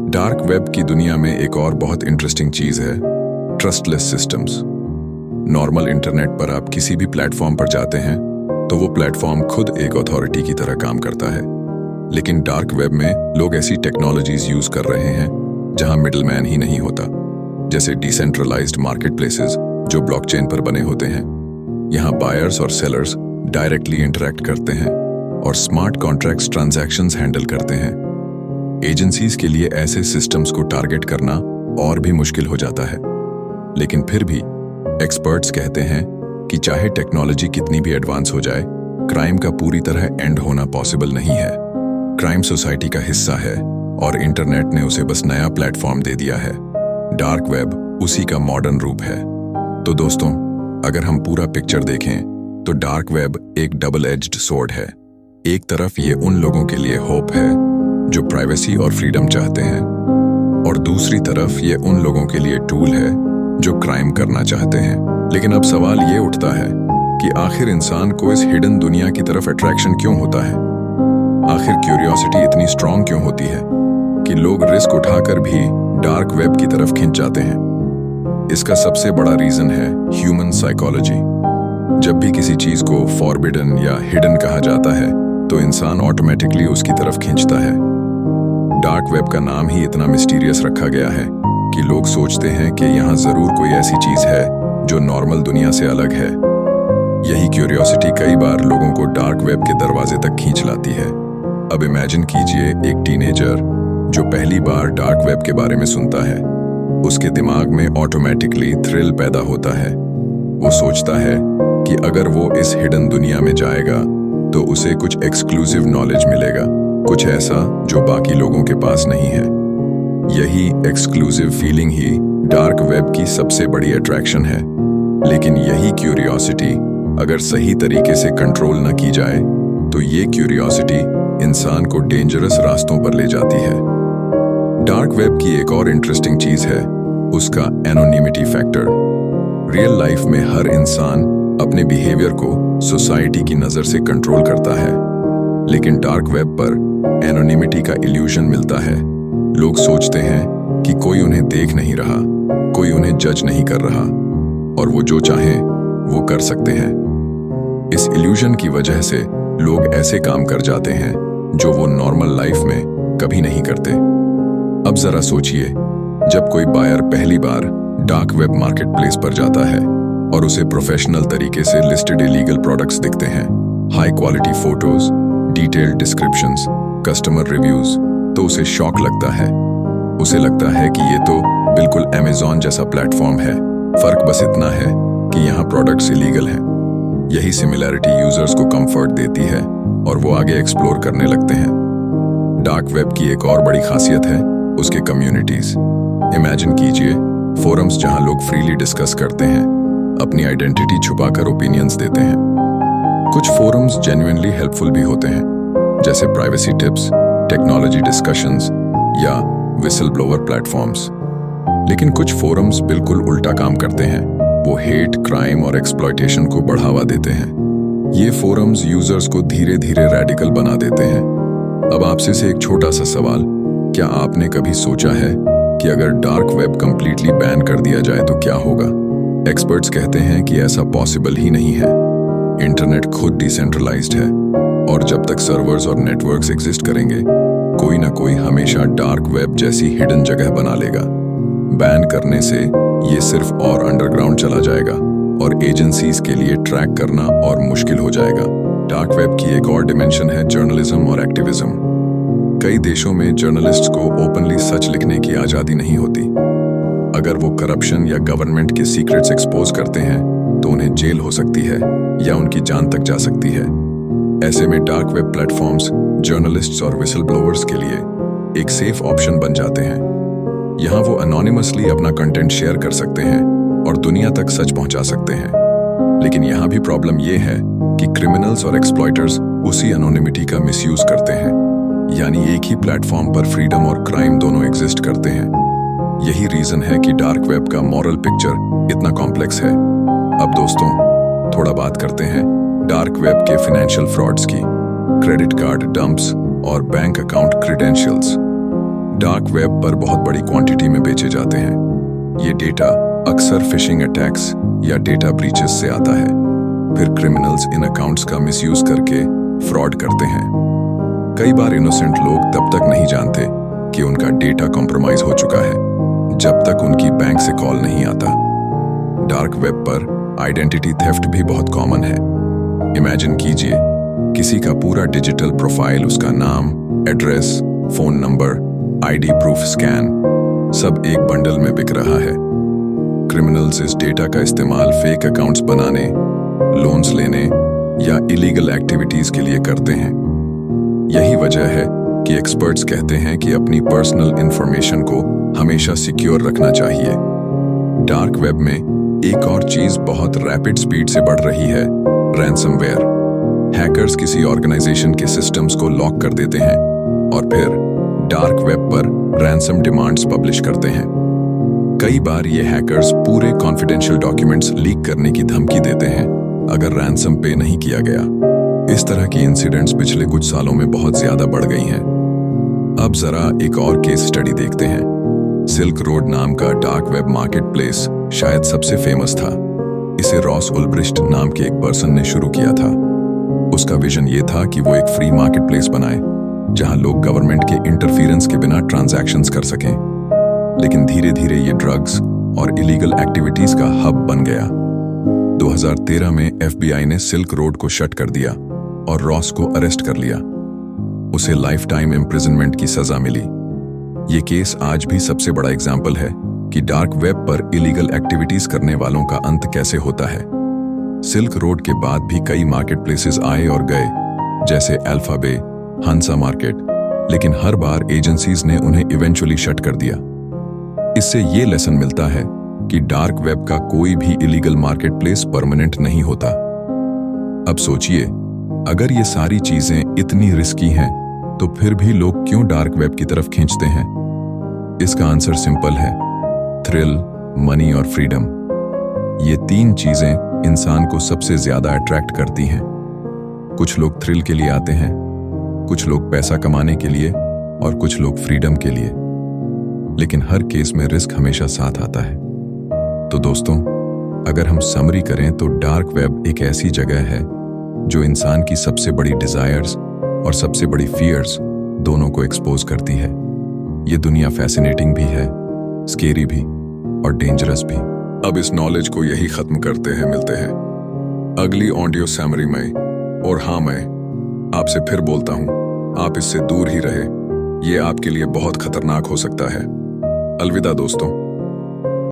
डार्क वेब की दुनिया में एक और बहुत इंटरेस्टिंग चीज है ट्रस्टलेस सिस्टम्स। नॉर्मल इंटरनेट पर आप किसी भी प्लेटफॉर्म पर जाते हैं तो वो प्लेटफॉर्म खुद एक अथॉरिटी की तरह काम करता है। लेकिन डार्क वेब में लोग ऐसी टेक्नोलॉजीज यूज कर रहे हैं जहां मिडलमैन ही नहीं होता, जैसे डिसेंट्रलाइज्ड मार्केटप्लेसेस जो ब्लॉकचेन पर बने होते हैं। यहाँ बायर्स और सेलर्स डायरेक्टली इंटरैक्ट करते हैं और स्मार्ट कॉन्ट्रैक्ट्स ट्रांजैक्शंस हैंडल करते हैं। एजेंसीज के लिए ऐसे सिस्टम्स को टारगेट करना और भी मुश्किल हो जाता है, लेकिन फिर भी एक्सपर्ट्स कहते हैं कि चाहे टेक्नोलॉजी कितनी भी एडवांस हो जाए, क्राइम का पूरी तरह एंड होना पॉसिबल नहीं है। क्राइम सोसाइटी का हिस्सा है और इंटरनेट ने उसे बस नया प्लेटफॉर्म दे दिया है। डार्क वेब उसी का मॉडर्न रूप है। तो दोस्तों, अगर हम पूरा पिक्चर देखें तो डार्क वेब एक डबल एज्ड स्वॉर्ड है। एक तरफ ये उन लोगों के लिए होप है जो प्राइवेसी और फ्रीडम चाहते हैं, और दूसरी तरफ ये उन लोगों के लिए टूल है जो क्राइम करना चाहते हैं। लेकिन अब सवाल ये उठता है कि आखिर इंसान को इस हिडन दुनिया की तरफ अट्रैक्शन क्यों होता है? आखिर क्यूरियोसिटी इतनी स्ट्रांग क्यों होती है कि लोग रिस्क उठाकर भी डार्क वेब की तरफ खिंच जाते हैं? इसका सबसे बड़ा रीजन है ह्यूमन साइकोलॉजी। जब भी किसी चीज को फॉरबिडन या हिडन कहा जाता है तो इंसान ऑटोमेटिकली उसकी तरफ खींचता है। डार्क वेब का नाम ही इतना मिस्टीरियस रखा गया है कि लोग सोचते हैं कि यहाँ जरूर कोई ऐसी चीज है जो नॉर्मल दुनिया से अलग है। यही क्यूरियोसिटी कई बार लोगों को डार्क वेब के दरवाजे तक खींच लाती है। अब इमेजिन कीजिए एक टीनेजर जो पहली बार डार्क वेब के बारे में सुनता है। उसके दिमाग में ऑटोमेटिकली थ्रिल पैदा होता है। वो सोचता है कि अगर वो इस हिडन दुनिया में जाएगा तो उसे कुछ एक्सक्लूसिव नॉलेज मिलेगा, कुछ ऐसा जो बाकी लोगों के पास नहीं है। यही एक्सक्लूसिव फीलिंग ही डार्क वेब की सबसे बड़ी अट्रैक्शन है। लेकिन यही क्यूरियोसिटी अगर सही तरीके से कंट्रोल न की जाए तो ये क्यूरियोसिटी इंसान को डेंजरस रास्तों पर ले जाती है। डार्क वेब की एक और इंटरेस्टिंग चीज है उसका एनोनिमिटी फैक्टर। रियल लाइफ में हर इंसान अपने बिहेवियर को सोसाइटी की नजर से कंट्रोल करता है, लेकिन डार्क वेब पर एनोनिमिटी का इल्यूजन मिलता है। लोग सोचते हैं कि कोई उन्हें देख नहीं रहा, कोई उन्हें जज नहीं कर रहा, और वो जो चाहें वो कर सकते हैं। इस इल्यूजन की वजह से लोग ऐसे काम कर जाते हैं जो वो नॉर्मल लाइफ में कभी नहीं करते। अब जरा सोचिए, जब कोई बायर पहली बार डार्क वेब मार्केटप्लेस पर जाता है और उसे प्रोफेशनल तरीके से लिस्टेड इलीगल प्रोडक्ट्स दिखते हैं, high quality photos, detailed descriptions, customer reviews, तो उसे शॉक लगता है। उसे लगता है कि ये तो बिल्कुल अमेज़न जैसा प्लेटफॉर्म है, फर्क बस इतना है कि यहाँ प्रोडक्ट्स इलीगल हैं। यही सिमिलैरिटी यूजर्स को कंफर्ट देती है और वो आगे एक्सप्लोर करने लगते हैं। डार्क वेब की एक और बड़ी खासियत है उसके कम्युनिटीज। इमेजिन कीजिए फोरम्स जहां लोग फ्रीली डिस्कस करते हैं, अपनी आइडेंटिटी छुपाकर ओपिनियंस देते हैं। कुछ फोरम्स जेन्युइनली हेल्पफुल भी होते हैं, जैसे प्राइवेसी टिप्स, टेक्नोलॉजी डिस्कशंस या विसल ब्लोअर प्लेटफॉर्म्स। लेकिन कुछ फोरम्स बिल्कुल उल्टा काम करते हैं। वो हेट, क्राइम और एक्सप्लॉयटेशन को बढ़ावा देते हैं। ये फोरम्स यूजर्स को धीरे धीरे रैडिकल बना देते हैं। अब आपसे से एक छोटा सा सवाल, क्या आपने कभी सोचा है कि अगर डार्क वेब कंप्लीटली बैन कर दिया जाए तो क्या होगा? एक्सपर्ट्स कहते हैं कि ऐसा पॉसिबल ही नहीं है। इंटरनेट खुद डिसेंट्रलाइज्ड है और जब तक सर्वर्स और नेटवर्क्स एग्जिस्ट करेंगे, कोई ना कोई हमेशा डार्क वेब जैसी हिडन जगह बना लेगा। बैन करने से ये सिर्फ और अंडरग्राउंड चला जाएगा और एजेंसीज के लिए ट्रैक करना और मुश्किल हो जाएगा। डार्क वेब की एक और डिमेंशन है जर्नलिज्म और एक्टिविज्म। कई देशों में जर्नलिस्ट्स को ओपनली सच लिखने की आजादी नहीं होती। अगर वो करप्शन या गवर्नमेंट के सीक्रेट्स एक्सपोज करते हैं तो उन्हें जेल हो सकती है या उनकी जान तक जा सकती है। ऐसे में डार्क वेब प्लेटफॉर्म्स जर्नलिस्ट्स और विसल ब्लोअर्स के लिए एक सेफ ऑप्शन बन जाते हैं। यहाँ वो अनोनिमसली अपना कंटेंट शेयर कर सकते हैं और दुनिया तक सच पहुंचा सकते हैं। लेकिन यहाँ भी प्रॉब्लम ये है कि क्रिमिनल्स और एक्सप्लॉइटर्स उसी अनोनिमिटी का मिसयूज करते हैं। यानी एक ही प्लेटफॉर्म पर फ्रीडम और क्राइम दोनों एग्जिस्ट करते हैं। यही रीजन है कि डार्क वेब का मॉरल पिक्चर इतना कॉम्प्लेक्स है। अब दोस्तों, थोड़ा बात करते हैं डार्क वेब के फाइनेंशियल फ्रॉड्स की। क्रेडिट कार्ड डंप्स और bank account credentials dark web पर बहुत बड़ी क्वांटिटी में बेचे जाते हैं। ये डेटा अक्सर फिशिंग अटैक्स या डेटा ब्रीचेस से आता है। फिर क्रिमिनल्स इन अकाउंट्स का मिसयूज करके फ्रॉड करते हैं। कई बार इनोसेंट लोग तब तक नहीं जानते कि उनका डेटा कॉम्प्रोमाइज हो चुका है जब तक उनकी बैंक से कॉल नहीं आता। डार्क वेब पर आइडेंटिटी थेफ्ट भी बहुत कॉमन है। इमेजिन कीजिए, किसी का पूरा डिजिटल प्रोफाइल, उसका नाम, address, phone number, ID proof scan सब एक बंडल में बिक रहा है। क्रिमिनल्स इस डेटा का इस्तेमाल फेक अकाउंट्स बनाने, लोन्स लेने या इलीगल एक्टिविटीज के लिए करते हैं। यही वजह है कि एक्सपर्ट्स कहते हैं कि अपनी पर्सनल इंफॉर्मेशन को हमेशा सिक्योर रखना चाहिए। डार्क वेब में एक और चीज बहुत रैपिड स्पीड से बढ़ रही है, रैंसमवेयर। हैकर्स किसी ऑर्गेनाइजेशन के सिस्टम्स को लॉक कर देते हैं और फिर डार्क वेब पर रैंसम डिमांड्स पब्लिश करते हैं। कई बार ये हैकर्स पूरे कॉन्फिडेंशियल डॉक्यूमेंट्स लीक करने की धमकी देते हैं अगर रैंसम पे नहीं किया गया। इस तरह की इंसिडेंट्स पिछले कुछ सालों में बहुत ज्यादा बढ़ गई हैं। अब जरा एक और केस स्टडी देखते हैं। सिल्क रोड नाम का डार्क वेब मार्केट प्लेस शायद सबसे फेमस था। इसे रॉस उल्ब्रिस्ट नाम के एक पर्सन ने शुरू किया था। उसका विजन ये था कि वो एक फ्री मार्केट प्लेस बनाए जहां लोग गवर्नमेंट के इंटरफियरेंस के बिना ट्रांजैक्शंस कर सकें। लेकिन धीरे धीरे ये ड्रग्स और इलीगल एक्टिविटीज का हब बन गया। 2013 में FBI ने सिल्क रोड को शट कर दिया और रॉस को अरेस्ट कर लिया। उसे लाइफ टाइम इम्प्रिजनमेंट की सजा मिली। ये केस आज भी सबसे बड़ा एग्जाम्पल है कि डार्क वेब पर इलीगल एक्टिविटीज करने वालों का अंत कैसे होता है। सिल्क रोड के बाद भी कई मार्केट प्लेसेस आए और गए, जैसे अल्फाबे, हंसा मार्केट, लेकिन हर बार एजेंसीज ने उन्हें इवेंचुअली शट कर दिया। इससे ये लेसन मिलता है कि डार्क वेब का कोई भी इलीगल मार्केट प्लेस परमानेंट नहीं होता। अब सोचिए, अगर ये सारी चीजें इतनी रिस्की हैं तो फिर भी लोग क्यों डार्क वेब की तरफ खींचते हैं? इसका आंसर सिंपल है, थ्रिल, मनी और फ्रीडम। ये तीन चीजें इंसान को सबसे ज्यादा अट्रैक्ट करती हैं। कुछ लोग थ्रिल के लिए आते हैं, कुछ लोग पैसा कमाने के लिए और कुछ लोग फ्रीडम के लिए। लेकिन हर केस में रिस्क हमेशा साथ आता है। तो दोस्तों, अगर हम समरी करें तो डार्क वेब एक ऐसी जगह है जो इंसान की सबसे बड़ी डिजायर्स और सबसे बड़ी फियर्स दोनों को एक्सपोज करती है। ये दुनिया फैसिनेटिंग भी है, स्केरी भी और डेंजरस भी। अब इस नॉलेज को यही खत्म करते हैं। मिलते हैं अगली ऑडियो समरी में। और हाँ, मैं आपसे फिर बोलता हूं, आप इससे दूर ही रहे। ये आपके लिए बहुत खतरनाक हो सकता है। अलविदा दोस्तों।